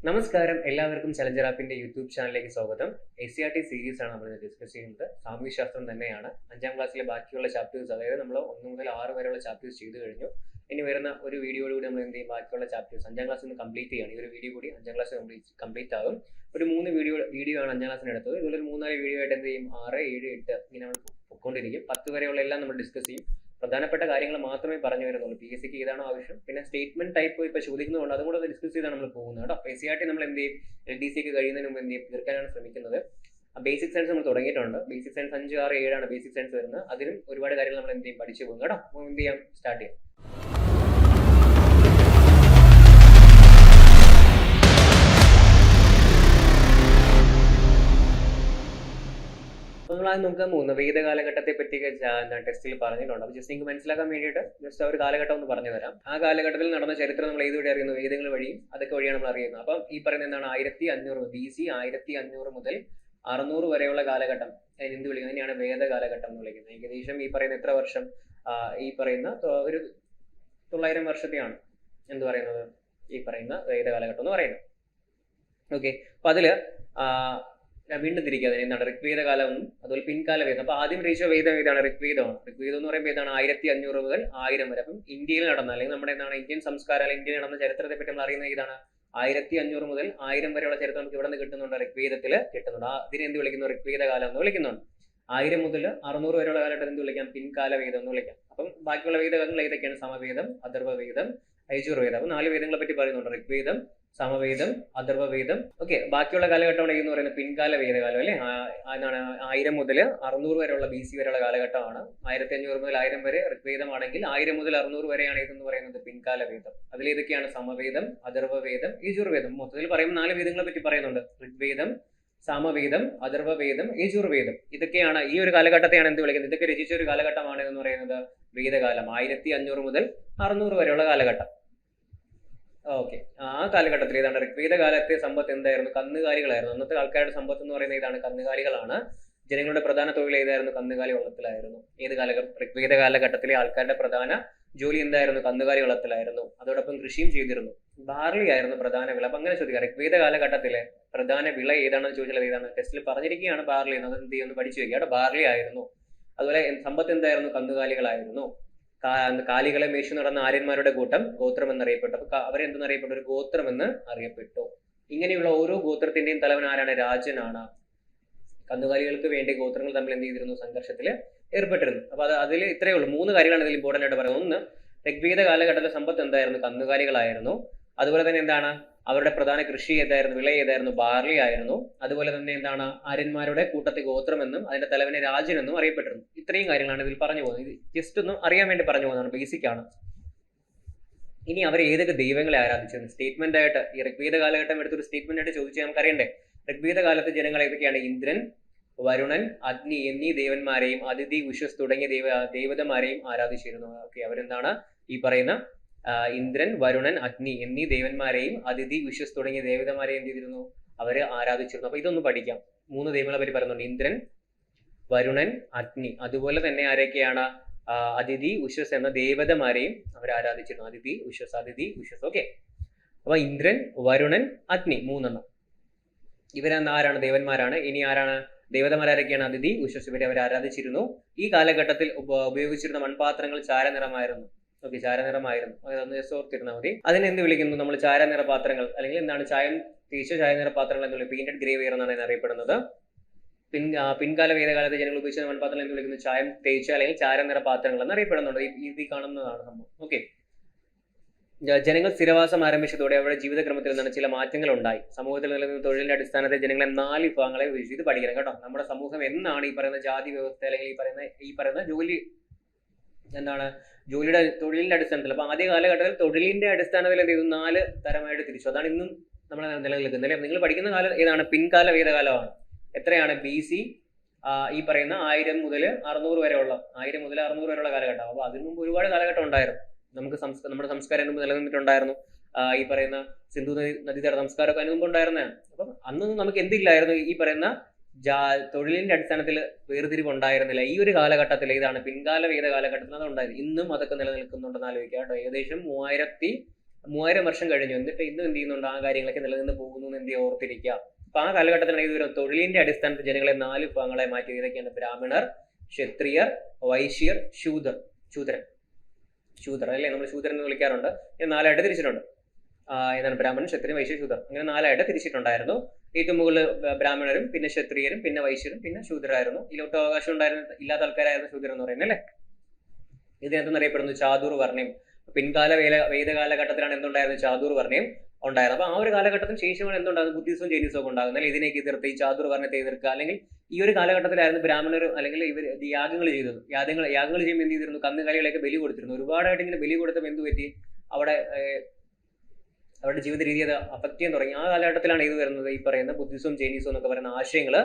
നമസ്കാരം, എല്ലാവർക്കും challenger ആപ്പിന്റെ YouTube ചാനലിലേക്ക് സ്വാഗതം. SCERT സീരീസ് ആണ് നമ്മൾ ഡിസ്കസ് ചെയ്യുന്നത്. സാമൂഹ്യശാസ്ത്രം തന്നെയാണ്. 5ാം ക്ലാസ്സിലെ ബാക്കിയുള്ള ചാപ്റ്റേഴ്സ്, അതായത് നമ്മൾ 1 മുതൽ 6 വരെയുള്ള ചാപ്റ്റേഴ്സ് ചെയ്തു കഴിഞ്ഞു. ഇനി വരുന്ന ഒരു വീഡിയോയിലൂടെ നമ്മൾ എന്ത് ചെയ്യും, ബാക്കിയുള്ള ചാപ്റ്റേഴ്സ് 5ാം ക്ലാസ്സിൽ നിന്ന് കംപ്ലീറ്റ് ചെയ്യണം. ഈ ഒരു വീഡിയോ കൂടി 5ാം ക്ലാസ് കംപ്ലീറ്റ് ആകും. ഒരു 3 വീഡിയോ ആണ് 5ാം ക്ലാസ്സിന് എടുത്തത്. ഇതുപോലെ ഒരു 3-4 വീഡിയോ ആയിട്ട് എന്ത് ചെയ്യും, 6, 7, 8 ഇങ്ങനെ നമ്മൾ പൊയ്ക്കൊണ്ടിരിക്കും. 10 വരെയുള്ള എല്ലാം നമ്മൾ ഡിസ്കസ് ചെയ്യും. പ്രധാനപ്പെട്ട കാര്യങ്ങൾ മാത്രമേ പറഞ്ഞു വരുന്നുള്ളൂ. PSCക്ക് ഏതാണോ ആവശ്യം, പിന്നെ സ്റ്റേറ്റ്മെന്റ് ടൈപ്പ് ഇപ്പൊ ചോദിക്കുന്നതുകൊണ്ട് അതും കൂടെ ഡിസ്കസ് ചെയ്താണ് നമ്മൾ പോകുന്നത് കേട്ടോ. SCERT നമ്മൾ എന്ത് ചെയ്യും, LDCക്ക് കഴിയുന്നതിന് മുമ്പ് എന്ത് ചെയ്യും, തീർക്കാനാണ് ശ്രമിക്കുന്നത്. ബേസിക് സയൻസ് നമ്മൾ തുടങ്ങിയിട്ടുണ്ട്. ബേസിക് സയൻസ് 5, 6, 7 ആണ് ബേസിക് സയൻസ് വരുന്നത്. അതിലും ഒരുപാട് കാര്യങ്ങൾ നമ്മൾ എന്ത് ചെയ്യും, പഠിച്ചു പോകും കേട്ടോ. അപ്പോൾ എന്ത് ചെയ്യാം, സ്റ്റാർട്ട് ചെയ്യാം. നമ്മളാദ്യം നോക്കാൻ പോകുന്നത് വേദകാലഘട്ടത്തെ പറ്റി ടെസ്റ്റിൽ പറഞ്ഞിട്ടുണ്ട്. അപ്പോൾ ജസ്റ്റ് നിങ്ങൾക്ക് മനസ്സിലാക്കാൻ വേണ്ടിയിട്ട് ജസ്റ്റ് ഒരു കാലഘട്ടം ഒന്ന് പറഞ്ഞു തരാം. ആ കാലഘട്ടത്തിൽ നടന്ന ചരിത്രം നമ്മൾ ഏതുവഴി അറിയുന്നു, വേദങ്ങൾ വഴിയും അതൊക്കെ വഴിയാണ് നമ്മൾ അറിയുന്നത്. അപ്പം ഈ പറയുന്നത് എന്താണ്, 1500 BC 1500 മുതൽ 600 വരെയുള്ള കാലഘട്ടം എന്ത് വിളിക്കുന്നത്, തന്നെയാണ് വേദകാലഘട്ടം എന്ന് വിളിക്കുന്നത്. ഏകദേശം ഈ പറയുന്ന എത്ര വർഷം, ഈ പറയുന്ന ഒരു 900 വർഷത്തെയാണ് എന്ത് പറയുന്നത്, ഈ പറയുന്ന വേദകാലഘട്ടം എന്ന് പറയുന്നത്. ഓക്കെ, അപ്പൊ അതില് വീണ്ടും തിരിക്കാതെ എന്താണ് ഋഗ്വേദ കാലമെന്നും അതുപോലെ പിൻകാല വേദം. അപ്പൊ ആദ്യം രചിച്ച വേദം ഏതാണ്, ഋഗ്വേദമാണ്. ഋഗ്വേദം എന്ന് പറയുമ്പോൾ ഏതാണ് 1500 മുതൽ 1000 വരെ. അപ്പം ഇന്ത്യയിൽ നടന്ന, അല്ലെങ്കിൽ നമ്മുടെ എന്താണ് ഇന്ത്യൻ സംസ്കാരം, അല്ലെങ്കിൽ ഇന്ത്യയിൽ നടന്ന ചരിത്രത്തെ പറ്റി നമ്മൾ അറിയുന്നത് ഏതാണ്, 1500 മുതൽ 1000 വരെയുള്ള ചരിത്രം നമുക്ക് ഇവിടെ നിന്ന് കിട്ടുന്നുണ്ട്, ഋഗ്വേദത്തിൽ കിട്ടുന്നുണ്ട്. അതിനെ എന്ത് വിളിക്കുന്നു, ഋഗ്വേദ കാലം എന്ന് വിളിക്കുന്നുണ്ട്. 1000 മുതൽ 600 വരെയുള്ള കാലഘട്ടം എന്ത് വിളിക്കാം, പിൻകാല വേദം എന്ന് വിളിക്കാം. അപ്പം ബാക്കിയുള്ള വേദങ്ങൾ ഏതൊക്കെയാണ്, സമവേദം, അഥർവവേദം, യജുർവേദം. അപ്പൊ 4 വേദങ്ങളെ പറ്റി പറയുന്നുണ്ട്, ഋഗ്വേദം, സമവേദം, അഥർവവേദം. ഓക്കെ, ബാക്കിയുള്ള കാലഘട്ടമാണ് എന്ന് പറയുന്നത് പിൻകാല വേദകാലം അല്ലെ. 1000 മുതൽ 600 വരെയുള്ള BC വരെയുള്ള കാലഘട്ടമാണ്. 1500 മുതൽ 1000 വരെ ഋഗ്വേദമാണെങ്കിൽ 1000 മുതൽ 600 വരെയാണ് ഇതെന്ന് പറയുന്നത് പിൻകാല വേദം. അതിലേതൊക്കെയാണ്, സമവേദം, അഥർവവേദം, യജുർവേദം. മൊത്തത്തിൽ പറയുമ്പോൾ 4 വേദങ്ങളെ പറ്റി പറയുന്നുണ്ട്, ഋഗ്വേദം, സമവേദം, അഥർവവേദം, യജുർവേദം. ഇതൊക്കെയാണ് ഈ ഒരു കാലഘട്ടത്തെയാണ് എന്ത് വിളിക്കുന്നത്, ഇതൊക്കെ രചിച്ച ഒരു കാലഘട്ടമാണ് എന്ന് പറയുന്നത് വേദകാലം. 1500 മുതൽ 600 വരെയുള്ള കാലഘട്ടം. ഓക്കെ, ആ കാലഘട്ടത്തിൽ ഏതാണ് ഋഗ്വേദ കാലത്തെ സമ്പത്ത് എന്തായിരുന്നു, കന്നുകാലികളായിരുന്നു. അന്നത്തെ ആൾക്കാരുടെ സമ്പത്ത് എന്ന് പറയുന്നത് ഇതാണ്, കന്നുകാലികളാണ്. ജനങ്ങളുടെ പ്രധാന തൊഴിൽ ഏതായിരുന്നു, കന്നുകാലി വളർത്തലായിരുന്നു. ഏത് ഋഗ്വേദ കാലഘട്ടത്തിലെ ആൾക്കാരുടെ പ്രധാന ജോലി എന്തായിരുന്നു, കന്നുകാലി വളർത്തലായിരുന്നു. അതോടൊപ്പം കൃഷിയും ചെയ്തിരുന്നു. ബാർലി ആയിരുന്നു പ്രധാന വിള. അപ്പൊ അങ്ങനെ ചോദിക്കാം, ഋഗ്വേദ കാലഘട്ടത്തിലെ പ്രധാന വിള ഏതാണെന്ന് ചോദിച്ചാൽ ഏതാണ്, ടെസ്റ്റിൽ പറഞ്ഞിരിക്കുകയാണ് ബാർലി എന്ന്. അത് എന്ത് ചെയ്യുന്നു, പഠിച്ചു വെക്കുക. ബാർലി ആയിരുന്നു. അതുപോലെ സമ്പത്ത് എന്തായിരുന്നു, കന്നുകാലികളായിരുന്നു. കാലികളെ മേച്ചു നടന്ന ആര്യന്മാരുടെ കൂട്ടം ഗോത്രം എന്നറിയപ്പെട്ടു. അപ്പൊ അവരെന്തെന്നറിയപ്പെട്ടു, ഒരു ഗോത്രം എന്ന് അറിയപ്പെട്ടു. ഇങ്ങനെയുള്ള ഓരോ ഗോത്രത്തിന്റെയും തലവൻ ആരാണ്, രാജനാണ്. കന്നുകാലികൾക്ക് വേണ്ടി ഗോത്രങ്ങൾ തമ്മിൽ എന്ത് ചെയ്തിരുന്നു, സംഘർഷത്തിൽ ഏർപ്പെട്ടിരുന്നു. അപ്പൊ അതിൽ ഇത്രയേ ഉള്ളൂ. 3 കാര്യങ്ങളാണ് ഇതിൽ ഇമ്പോർട്ടന്റ് ആയിട്ട് പറയുന്നത്. ഒന്ന്, ഋഗ്വേദ കാലഘട്ടത്തിലെ സമ്പത്ത് എന്തായിരുന്നു, കന്നുകാലികളായിരുന്നു. അതുപോലെ തന്നെ എന്താണ്, അവരുടെ പ്രധാന കൃഷി ഏതായിരുന്നു, വിള ഏതായിരുന്നു, ബാർലി ആയിരുന്നു. അതുപോലെ തന്നെ എന്താണ്, ആര്യന്മാരുടെ കൂട്ടത്തെ ഗോത്രം എന്നും അതിന്റെ തലവനെ രാജൻ എന്നും അറിയപ്പെട്ടിരുന്നു. ഇത്രയും കാര്യങ്ങളാണ് ഇതിൽ പറഞ്ഞു പോകുന്നത്. ഇത് ജസ്റ്റ് ഒന്ന് അറിയാൻ വേണ്ടി പറഞ്ഞു പോകുന്നതാണ്, ബേസിക് ആണ്. ഇനി അവർ ഏതൊക്കെ ദൈവങ്ങളെ ആരാധിച്ചിരുന്നു, സ്റ്റേറ്റ്മെന്റ് ആയിട്ട് ഈ ഋഗ്വേദ കാലഘട്ടം എടുത്തൊരു സ്റ്റേറ്റ്മെന്റ് ആയിട്ട് ചോദിച്ചാൽ നമുക്ക് അറിയണ്ടേ. ഋഗ്വേദ കാലത്ത് ജനങ്ങൾ ഏതൊക്കെയാണ്, ഇന്ദ്രൻ, വരുണൻ, അഗ്നി എന്നീ ദേവന്മാരെയും അതിഥി, ഉഷസ് തുടങ്ങിയ ദേവതമാരെയും ആരാധിച്ചിരുന്നു. ഓക്കെ, അവരെന്താണ് ഈ പറയുന്ന ഇന്ദ്രൻ, വരുണൻ, അഗ്നി എന്നീ ദേവന്മാരെയും അതിഥി, ഉഷസ് തുടങ്ങിയ ദേവതമാരെയും എന്ത് ചെയ്തിരുന്നു, അവര് ആരാധിച്ചിരുന്നു. അപ്പൊ ഇതൊന്ന് പഠിക്കാം. 3 ദൈവങ്ങളെ പറ്റി പറയുന്നുണ്ട്, ഇന്ദ്രൻ, വരുണൻ, അഗ്നി. അതുപോലെ തന്നെ ആരൊക്കെയാണ്, അതിഥി, ഉഷസ് എന്ന ദേവതമാരെയും അവർ ആരാധിച്ചിരുന്നു. അതിഥി, ഉഷസ്. ഓക്കെ, അപ്പൊ ഇന്ദ്രൻ, വരുണൻ, അഗ്നി 3 ഇവരാണ് ദേവന്മാരാണ്. ഇനി ആരാണ് ദേവതമാരൊക്കെയാണ്, അതിഥി, ഉഷസ്. ഇവരെ അവർ ആരാധിച്ചിരുന്നു. ഈ കാലഘട്ടത്തിൽ ഉപയോഗിച്ചിരുന്ന മൺപാത്രങ്ങൾ ചാരനിറമായിരുന്നു. ഓക്കെ, ചാരനിറമായിരുന്നു. അതൊന്ന് ജസ്റ്റ് ഓർത്തിരുന്നാൽ മതി. അതിനെന്ത് വിളിക്കുന്നു നമ്മൾ, ചാരനിറ പാത്രങ്ങൾ, അല്ലെങ്കിൽ എന്താണ്, ചായം തേച്ച ചായനിറ പാത്രങ്ങൾ എന്ന് വിളിക്കും. പെയിന്റഡ് ഗ്രേ വെയർ എന്നാണ് അറിയപ്പെടുന്നത്. പിൻകാല വേദകാലത്തെ ജനങ്ങൾ ഉപയോഗിച്ച മൺപാത്രങ്ങൾ എന്ന് വിളിക്കുന്നു ചായം തേച്ച അല്ലെങ്കിൽ ചാരനിറ പാത്രങ്ങൾ എന്ന് അറിയപ്പെടുന്നുണ്ട്. ഈ കാണുന്നതാണ് സംഭവം. ഓക്കെ, ജനങ്ങൾ സ്ഥിരവാസം ആരംഭിച്ചതോടെ അവരുടെ ജീവിതക്രമത്തിൽ നിന്നാണ് ചില മാറ്റങ്ങൾ ഉണ്ടായി. സമൂഹത്തിൽ നിലനിന്ന തൊഴിലിന്റെ അടിസ്ഥാനത്തിൽ ജനങ്ങളെ 4 വിഭാഗങ്ങളെ വിഭജിച്ച് ഇത് പഠിക്കണം കേട്ടോ. നമ്മുടെ സമൂഹം എന്നാണ് ഈ പറയുന്ന ജാതി വ്യവസ്ഥ, അല്ലെങ്കിൽ ഈ പറയുന്ന ജോലി എന്താണ്, തൊഴിലിന്റെ അടിസ്ഥാനത്തിൽ. അപ്പൊ ആദ്യ കാലഘട്ടത്തിൽ തൊഴിലിന്റെ അടിസ്ഥാനത്തിൽ എന്ത് ചെയ്തു, 4 തരമായിട്ട് തിരിച്ചു. അതാണ് ഇന്നും നമ്മൾ നിലനിൽക്കുന്നത് അല്ലെ. നിങ്ങൾ പഠിക്കുന്ന കാലം ഏതാണ്, പിൻകാല വേദകാലമാണ്. എത്രയാണ്, BC ഈ പറയുന്ന 1000 മുതൽ 600 വരെയുള്ള കാലഘട്ടം. അപ്പൊ അതിനു മുമ്പ് ഒരുപാട് കാലഘട്ടം ഉണ്ടായിരുന്നു. നമ്മുടെ സംസ്കാരം മുമ്പ് നിലനിന്നിട്ടുണ്ടായിരുന്നു. ഈ പറയുന്ന സിന്ധു നദീതട സംസ്കാരമൊക്കെ അതിന് മുമ്പ് ഉണ്ടായിരുന്നതാണ്. അപ്പം അന്നൊന്നും നമുക്ക് എന്തില്ലായിരുന്നു, ഈ പറയുന്ന തൊഴിലിന്റെ അടിസ്ഥാനത്തിൽ വേർതിരിവ് ഉണ്ടായിരുന്നില്ല. ഈ ഒരു കാലഘട്ടത്തിൽ, ഇതാണ് പിൻകാല വേദ കാലഘട്ടത്തിൽ അത് ഉണ്ടായത്. ഇന്നും അതൊക്കെ നിലനിൽക്കുന്നുണ്ടെന്ന് ആലോചിക്കുക കേട്ടോ. ഏകദേശം 3000 വർഷം കഴിഞ്ഞു, എന്നിട്ട് ഇന്നും എന്ത് ചെയ്യുന്നുണ്ട്, ആ കാര്യങ്ങളൊക്കെ നിലനിന്ന് പോകുന്നു എന്ന് എന്ത് ചെയ്യുക, ഓർത്തിരിക്കുക. അപ്പൊ ആ കാലഘട്ടത്തിലാണ് ഇത് വരുന്നത്. തൊഴിലിന്റെ അടിസ്ഥാനത്തിൽ ജനങ്ങളെ 4 വിഭാഗങ്ങളെ മാറ്റി. ഇതൊക്കെയാണ് ബ്രാഹ്മണർ, ക്ഷത്രിയർ, വൈശ്യർ, ശൂദ്രൻ അല്ലേ, നമ്മൾ ശൂദ്രൻ എന്ന് വിളിക്കാറുണ്ട്. ഇത് 4ആയിട്ട് തിരിച്ചിട്ടുണ്ട്. ഏതാണ് ബ്രാഹ്മണൻ, ക്ഷത്രിയൻ, വൈശ്യർ, ശൂദ്രൻ, അങ്ങനെ 4ആയിട്ട് തിരിച്ചിട്ടുണ്ടായിരുന്നു. ഏറ്റവും മുകളിൽ ബ്രാഹ്മണരും, പിന്നെ ക്ഷത്രിയരും, പിന്നെ വൈശ്യരും, പിന്നെ ശൂദ്രരായിരുന്നു. ഇതിലൊട്ടും അവകാശം ഉണ്ടായിരുന്ന ഇല്ലാത്ത ആൾക്കാരായിരുന്നു ശൂദ്രൻ എന്ന് പറയുന്നത് അല്ലേ. ഇതിനകത്ത് അറിയപ്പെടുന്നു ചാതുർവർണ്ണയം. പിൻകാല വേദകാലഘട്ടത്തിലാണ് എന്തുണ്ടായിരുന്നത്, ചാതുർവർണ്ണയം ഉണ്ടായിരുന്നു. അപ്പൊ ആ ഒരു കാലഘട്ടത്തിന് ശേഷമാണ് എന്തുണ്ടാകുന്നത്, ബുദ്ധിസവും ജൈനിസവും ഒക്കെ ഉണ്ടാകുന്നത്. അല്ലെങ്കിൽ ഇതിനേക്ക് എതിർത്ത് ഈ ചാതുർവർണ്ണയത്തെ എതിർക്കുക. അല്ലെങ്കിൽ ഈ ഒരു കാലഘട്ടത്തിലായിരുന്നു ബ്രാഹ്മണർ അല്ലെങ്കിൽ ഇവർ യാഗങ്ങൾ ചെയ്തത്. യാഗങ്ങൾ ചെയ്യുമ്പോൾ എന്ത് ചെയ്തിരുന്നു, കന്നുകാലികളെയൊക്കെ ബലി കൊടുത്തിരുന്നു. ഒരുപാടായിട്ട് ഇങ്ങനെ ബലി കൊടുത്തപ്പോൾ എന്ത് പറ്റി, അവിടെ അവരുടെ ജീവിത രീതി അത് അഫക്റ്റ് ചെയ്യാൻ തുടങ്ങി. ആ കാലഘട്ടത്തിലാണ് ഇത് വരുന്നത്, ഈ പറയുന്ന ബുദ്ധിസവും ജൈനിസവും എന്നൊക്കെ പറയുന്ന ആശയങ്ങൾ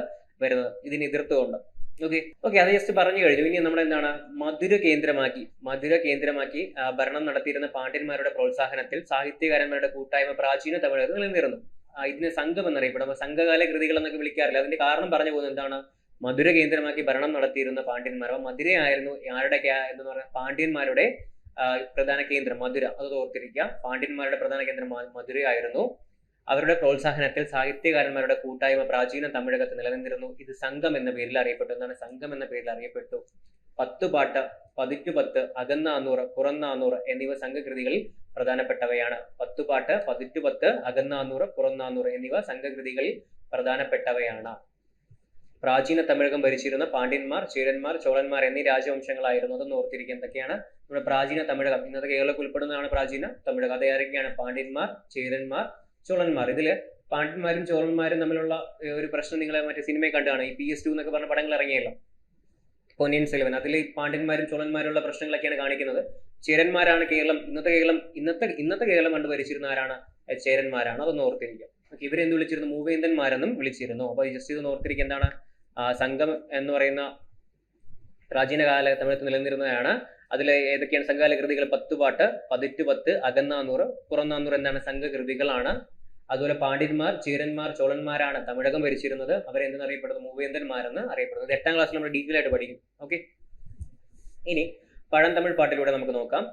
വരുന്നത്, ഇതിനെ എതിർത്തുകൊണ്ട്. ഓക്കെ അത് ജസ്റ്റ് പറഞ്ഞു കഴിഞ്ഞു. ഇനി നമ്മൾ എന്താണ്, മധുര കേന്ദ്രമാക്കി ഭരണം നടത്തിയിരുന്ന പാണ്ഡ്യന്മാരുടെ പ്രോത്സാഹനത്തിൽ സാഹിത്യകാരന്മാരുടെ കൂട്ടായ്മ പ്രാചീന തമിഴകത്ത് നിലനിന്നിരുന്നു. ഇതിന് സംഘം എന്നറിയപ്പെടും. സംഘകാല കൃതികൾ എന്നൊക്കെ വിളിക്കാറില്ല. അതിന്റെ കാരണം പറഞ്ഞു പോകുന്നത് എന്താണ്, മധുര കേന്ദ്രമാക്കി ഭരണം നടത്തിയിരുന്ന പാണ്ഡ്യന്മാർ. അപ്പൊ മധുരയായിരുന്നു ആരുടെ എന്ന് പറഞ്ഞാൽ പാണ്ഡ്യന്മാരുടെ പ്രധാന കേന്ദ്രം മധുര. അത് ഓർത്തിരിക്കുക. പാണ്ഡ്യന്മാരുടെ പ്രധാന കേന്ദ്രം മധുരയായിരുന്നു. അവരുടെ പ്രോത്സാഹനത്തിൽ സാഹിത്യകാരന്മാരുടെ കൂട്ടായ്മ പ്രാചീന തമിഴകത്ത് നിലനിന്നിരുന്നു. ഇത് സംഘം എന്ന പേരിൽ അറിയപ്പെട്ടു. എന്താണ് സംഘം എന്ന പേരിൽ അറിയപ്പെട്ടു. 10 പാട്ട്, 10 അകന്നാന്നൂറ്, പുറന്നാന്നൂറ് എന്നിവ സംഘകൃതികളിൽ പ്രധാനപ്പെട്ടവയാണ്. 10 പാട്ട്, 10 അകന്നാന്നൂറ്, പുറന്നാന്നൂറ് എന്നിവ സംഘകൃതികളിൽ പ്രധാനപ്പെട്ടവയാണ്. പ്രാചീന തമിഴകം ഭരിച്ചിരുന്ന പാണ്ഡ്യന്മാർ, ചേരന്മാർ, ചോളന്മാർ എന്നീ രാജവംശങ്ങളായിരുന്നു. അതൊന്ന് ഓർത്തിരിക്കുക. എന്തൊക്കെയാണ് നമ്മുടെ പ്രാചീന തമിഴകം, ഇന്നത്തെ കേരളത്തിൽ ഉൾപ്പെടുന്നതാണ് പ്രാചീന തമിഴകം. അത് ഏതൊക്കെയാണ്, പാണ്ഡ്യന്മാർ, ചേരന്മാർ, ചോളന്മാർ. ഇതില് പാണ്ഡ്യന്മാരും ചോളന്മാരും തമ്മിലുള്ള ഒരു പ്രശ്നം നിങ്ങൾ മറ്റേ സിനിമയെ കണ്ടാണ്. ഈ PS2 എന്നൊക്കെ പറഞ്ഞ പടങ്ങൾ ഇറങ്ങിയല്ലോ, പൊന്നിയിൻ സെൽവൻ. അതിൽ ഈ പാണ്ഡ്യന്മാരും ചോളന്മാരുള്ള പ്രശ്നങ്ങളൊക്കെയാണ് കാണിക്കുന്നത്. ചേരന്മാരാണ് ഇന്നത്തെ കേരളം കണ്ടു ഭരിച്ചിരുന്ന ആരാണ്, ചേരന്മാരാണ്. അതൊന്ന് ഓർത്തിരിക്കുക. ഇവരെന്ത് വിളിച്ചിരുന്നു, മൂവേന്തന്മാരെന്നും വിളിച്ചിരുന്നു. അപ്പൊ ജസ്റ്റ് ഇത് ഓർത്തിരിക്കുക. എന്താണ് സംഘം എന്ന് പറയുന്ന പ്രാചീന കാല തമിഴത്ത് നിലനിന്നിരുന്നതാണ്. അതിൽ ഏതൊക്കെയാണ് സംഘകാല കൃതികൾ, 10 പാട്ട്, 10 അകന്നാന്നൂറ്, പുറന്നാന്നൂറ് എന്താണ് സംഘകൃതികളാണ്. അതുപോലെ പാണ്ഡ്യന്മാർ, ചേരന്മാർ, ചോളന്മാരാണ് തമിഴകം ഭരിച്ചിരുന്നത്. അവരെന്തെന്നറിയപ്പെടുന്നത്, മൂവേന്തന്മാരെന്ന് അറിയപ്പെടുന്നത്. 8ാം ക്ലാസ്സിൽ നമ്മൾ ഡീറ്റെയിൽ ആയിട്ട് പഠിക്കും. ഓക്കെ, ഇനി പഴന്തമിഴ് പാട്ടിലൂടെ നമുക്ക് നോക്കാം.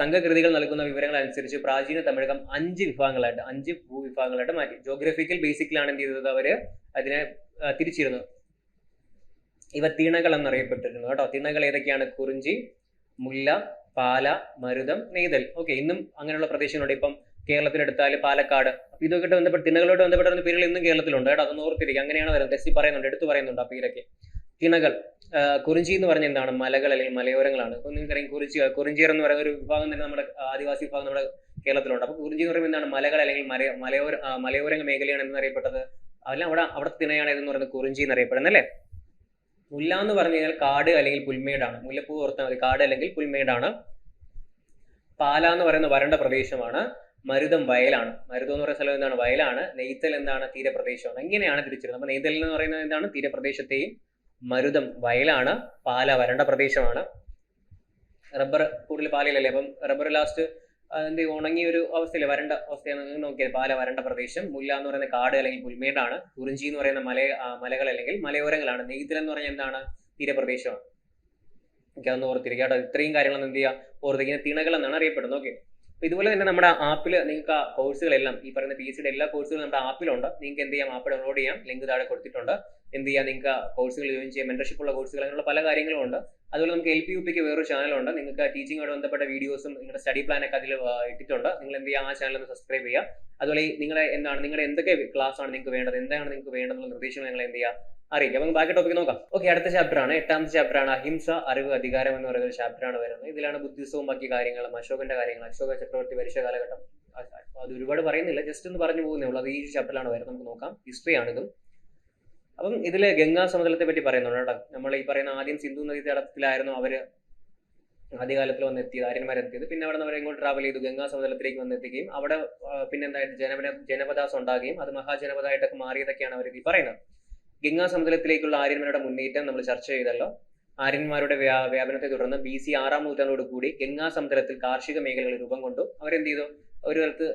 സംഘകൃതികൾ നൽകുന്ന വിവരങ്ങൾ അനുസരിച്ച് പ്രാചീന തമിഴകം 5 ഭൂവിഭാഗങ്ങളായിട്ട് മാറ്റി. ജോഗ്രഫിക്കൽ ബേസിക്കിലാണ് എന്ത് ചെയ്തത്, അവര് അതിനെ തിരിച്ചിരുന്നത്. ഇവ തിണകൾ എന്നറിയപ്പെട്ടിരുന്നു കേട്ടോ. തിണകൾ ഏതൊക്കെയാണ്, കുറിഞ്ചി, മുല്ല, പാല, മരുതം, നെയ്തൽ. ഓക്കെ, ഇന്നും അങ്ങനെയുള്ള പ്രദേശങ്ങളുണ്ട്. ഇപ്പം കേരളത്തിലെടുത്താൽ പാലക്കാട്. അപ്പൊ ഇതൊക്കെ ബന്ധപ്പെട്ട് തിണകളോട് ബന്ധപ്പെട്ട പേരുകൾ ഇന്നും കേരളത്തിലുണ്ട് കേട്ടോ. അതൊന്ന് ഓർത്തിരിക്കുക. അങ്ങനെയാണ് വരുന്നത്. ടെസ്റ്റിൽ പറയുന്നുണ്ട്, എടുത്തു പറയുന്നുണ്ട് ആ പേരൊക്കെ. തിണകൾ. കുറിഞ്ചി എന്ന് പറഞ്ഞ എന്താണ്, മലകൾ അല്ലെങ്കിൽ മലയോരങ്ങളാണ്. അപ്പൊ നിങ്ങൾക്കറിയാം കുറിഞ്ചിയർ എന്ന് പറയുന്ന ഒരു വിഭാഗം തന്നെ നമ്മുടെ ആദിവാസി വിഭാഗം നമ്മുടെ കേരളത്തിലുണ്ട്. അപ്പൊ കുറിഞ്ചി എന്ന് പറയുമ്പോൾ എന്താണ്, മലകൾ അല്ലെങ്കിൽ മലയോര മേഖലയാണ് എന്നറിയപ്പെട്ടത്. അതെല്ലാം അവിടുത്തെ തിണയാണ് എന്ന് പറയുന്നത് കുറിഞ്ചി എന്നറിയപ്പെടുന്നത് അല്ലേ. മുല്ല എന്ന് പറഞ്ഞു കഴിഞ്ഞാൽ കാട് അല്ലെങ്കിൽ പുൽമേടാണ്. മുല്ലപ്പൂ ഓർത്താൽ മതി, കാട് അല്ലെങ്കിൽ പുൽമേടാണ്. പാല എന്ന് പറയുന്ന വരണ്ട പ്രദേശമാണ്. മരുതം വയലാണ്. മരുതം എന്ന് പറയുന്ന സ്ഥലം എന്താണ്, വയലാണ്. നെയ്തൽ എന്താണ്, തീരപ്രദേശമാണ്. ഇങ്ങനെയാണ് തിരിച്ചിരുന്നത്. അപ്പൊ നെയ്തൽ എന്ന് പറയുന്നത് എന്താണ്, തീരപ്രദേശത്തെയും, മരുതം വയലാണ്, പാല വരണ്ട പ്രദേശമാണ്. റബ്ബർ കൂടുതൽ പാലയിലല്ലേ, അപ്പം റബ്ബർ ലാസ്റ്റ് എന്ത് ഉണങ്ങിയ ഒരു അവസ്ഥയില്, വരണ്ട അവസ്ഥയാണ് നോക്കിയത്. പാല വരണ്ട പ്രദേശം. മുല്ല എന്ന് പറയുന്ന കാട് അല്ലെങ്കിൽ പുൽമേടാണ്. കുറിഞ്ചി എന്ന് പറയുന്ന മലകൾ അല്ലെങ്കിൽ മലയോരങ്ങളാണ്. നെയ്തൽ എന്ന് പറഞ്ഞാൽ എന്താണ്, തീരപ്രദേശമാണ്. ഓക്കെ, അതൊന്ന് ഓർത്തിരിക്കുക കേട്ടോ. ഇത്രയും കാര്യങ്ങളൊന്നും എന്ത് ചെയ്യുക, ഓർത്തിരിക്കുന്ന തിണകൾ എന്നാണ് അറിയപ്പെടുന്നത്. ഓക്കെ, അപ്പൊ ഇതുപോലെ തന്നെ നമ്മുടെ ആപ്പിൽ നിങ്ങൾക്ക് ആ കോഴ്സുകളെല്ലാം, ഈ പറയുന്ന PSCയുടെ എല്ലാ കോഴ്സുകളും നമ്മുടെ ആപ്പിലുണ്ട്. നിങ്ങൾക്ക് എന്ത് ചെയ്യാം, ആപ്പ് ഡൗൺലോഡ് ചെയ്യാം. ലിങ്ക് താഴെ കൊടുത്തിട്ടുണ്ട്. എന്ത് ചെയ്യാം, നിങ്ങൾക്ക് കോഴ്സുകൾ ജോയിൻ ചെയ്യാം. മെന്റർഷിപ്പ് ഉള്ള കോഴ്സുകൾ, അങ്ങനെയുള്ള പല കാര്യങ്ങളും ഉണ്ട്. അതുപോലെ നമുക്ക് LP-UPക്ക് വേറൊരു ചാനലുണ്ട്. നിങ്ങൾക്ക് ടീച്ചിങ്ങോട് ബന്ധപ്പെട്ട വീഡിയോസും നിങ്ങളുടെ സ്റ്റഡി പ്ലാൻ ഒക്കെ അതിൽ ഇട്ടിട്ടുണ്ട്. നിങ്ങൾ എന്ത് ചെയ്യുക, ആ ചാനൽ ഒന്ന് സബ്സ്ക്രൈബ് ചെയ്യുക. അതുപോലെ നിങ്ങളുടെ എന്തൊക്കെ ക്ലാസ് ആണ് നിങ്ങൾക്ക് വേണ്ടത്, എന്താണ് നിങ്ങൾക്ക് വേണ്ടതെന്നുള്ള നിർദ്ദേശങ്ങൾ നിങ്ങൾ എന്ത് ചെയ്യുക, അറിയിക്കാം. നമുക്ക് ബാക്കി ടോപ്പിക് നോക്കാം. ഓക്കെ, അടുത്ത ചാപ്റ്റർ ആണ്, 8ാമത്തെ ചാപ്റ്റർ ആണ് അഹിംസ, അറിവ്, അധികാരം എന്ന് പറയുന്ന ഒരു ചാപ്റ്റർ ആണ് വരുന്നത്. ഇതിലാണ് ബുദ്ധിസവും ബാക്കി കാര്യങ്ങളും, അശോകന്റെ കാര്യങ്ങൾ, അശോക ചക്രവർത്തി ഭരിച്ച കാലഘട്ടം. അത് ഒരുപാട് പറയുന്നില്ല, ജസ്റ്റ് ഒന്ന് പറഞ്ഞു പോകുന്നേ ഉള്ളൂ. അത് ഈ ചാപ്റ്ററിലാണ് വരുന്നത്. നമുക്ക് നോക്കാം. ഹിസ്റ്ററി ആണിതും. അപ്പം ഇതില് ഗംഗാ സമതലത്തെ പറ്റി പറയുന്നുണ്ട് കേട്ടോ. നമ്മൾ ഈ പറയുന്ന ആദ്യം സിന്ധു നദീ തടത്തിലായിരുന്നു അവര് ആദ്യകാലത്തിൽ വന്നെത്തിയത്, ആര്യന്മാരെത്തിയത്. പിന്നെ അവിടെ നിന്ന് അവർ എങ്ങോട്ട് ട്രാവൽ ചെയ്തു, ഗംഗാ സമതലത്തിലേക്ക് വന്നെത്തുകയും അവിടെ പിന്നെ എന്തായിട്ട് ജനപദാസം ഉണ്ടാകുകയും അത് മഹാജനപദമായിട്ടൊക്കെ മാറിയതൊക്കെയാണ് അവർ ഈ പറയുന്നത്. ഗംഗാ സമുദ്രത്തിലേക്കുള്ള ആര്യന്മാരുടെ മുന്നേറ്റം നമ്മൾ ചർച്ച ചെയ്തല്ലോ. ആര്യന്മാരുടെ വ്യാപനത്തെ തുടർന്ന് BC 6ാം നൂറ്റാണ്ടോട് കൂടി ഗംഗാ സമുദ്രത്തിൽ കാർഷിക മേഖലകൾ രൂപം കൊണ്ടു. അവരെന്ത് ചെയ്തു, ഒരു കാലത്ത്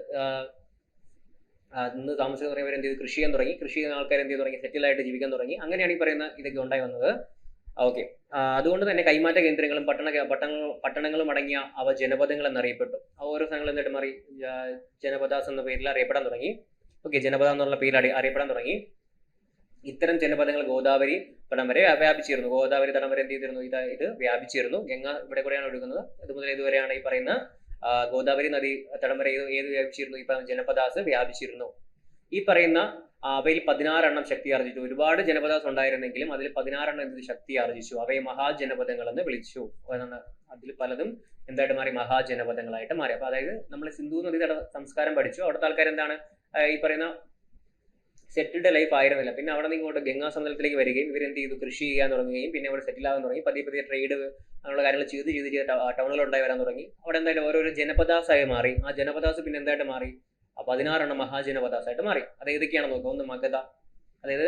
ഇന്ന് താമസിക്കുന്നവരെന്ത് ചെയ്തു, കൃഷി ചെയ്യാൻ തുടങ്ങി. കൃഷി ചെയ്യുന്ന ആൾക്കാർ എന്ത് ചെയ്തു തുടങ്ങി, സെറ്റിൽ ആയിട്ട് ജീവിക്കാൻ തുടങ്ങി. അങ്ങനെയാണ് ഈ പറയുന്ന ഇതൊക്കെ ഉണ്ടായി വന്നത്. ഓക്കെ. അതുകൊണ്ട് തന്നെ കൈമാറ്റ കേന്ദ്രങ്ങളും പട്ടണങ്ങളും അടങ്ങിയ അവ ജനപദങ്ങൾ എന്നറിയപ്പെട്ടു. ഓരോ സ്ഥലങ്ങളും എന്തായിട്ട് മാറി? ജനപദാസ് എന്ന പേരിൽ അറിയപ്പെടാൻ തുടങ്ങി. ഓക്കെ, ജനപദ എന്നുള്ള പേരിൽ അറിയപ്പെടാൻ തുടങ്ങി. ഇത്തരം ജനപദങ്ങൾ ഗോദാവരി തടം വരെ വ്യാപിച്ചിരുന്നു. ഗോദാവരി തടം വരെ എന്ത് ചെയ്തിരുന്നു? ഇത് വ്യാപിച്ചിരുന്നു. ഗംഗ ഇവിടെ കൂടെയാണ് ഒഴുകുന്നത്. ഇതുമുതൽ ഇതുവരെയാണ് ഈ പറയുന്ന ഗോദാവരി നദി തടം വരെ ഏത് വ്യാപിച്ചിരുന്നു? ഈ ജനപദാസ് വ്യാപിച്ചിരുന്നു. ഈ പറയുന്ന അവയിൽ 16 ശക്തി ആർജിച്ചു. ഒരുപാട് ജനപദാസ് ഉണ്ടായിരുന്നെങ്കിലും അതിൽ 16 എന്ത് ശക്തി ആർജിച്ചു? അവയെ മഹാജനപദങ്ങൾ എന്ന് വിളിച്ചു. അതിൽ പലതും എന്തായിട്ട് മാറി? മഹാജനപദങ്ങളായിട്ട് മാറി. അപ്പൊ അതായത് നമ്മൾ സിന്ധു നദി സംസ്കാരം പഠിച്ചു. അവിടുത്തെ ആൾക്കാർ എന്താണ് ഈ പറയുന്ന സെറ്റിൽഡ് ലൈഫ് ആയിരുന്നില്ല. പിന്നെ അവിടെ നിന്ന് ഇങ്ങോട്ട് ഗംഗാ സമതലത്തിലേക്ക് വരികയും ഇവരെന്ത് ചെയ്തു? കൃഷി ചെയ്യാൻ തുടങ്ങുകയും പിന്നെ അവിടെ സെറ്റിൽ ആകാൻ തുടങ്ങി. പതിയെ ട്രേഡ് അങ്ങനെയുള്ള കാര്യങ്ങൾ ചെയ്ത് ടൗണുകൾ ഉണ്ടായി വരാൻ തുടങ്ങി. അവിടെ എന്തായാലും ഓരോരോ ജനപദാസായി മാറി. ആ ജനപദാസ് പിന്നെ എന്തായിട്ട് മാറി? 16 മഹാജനപദാസായിട്ട് മാറി. അത് ഏതൊക്കെയാണെന്ന് നോക്കാം. ഒന്ന് മഗധ, അതായത്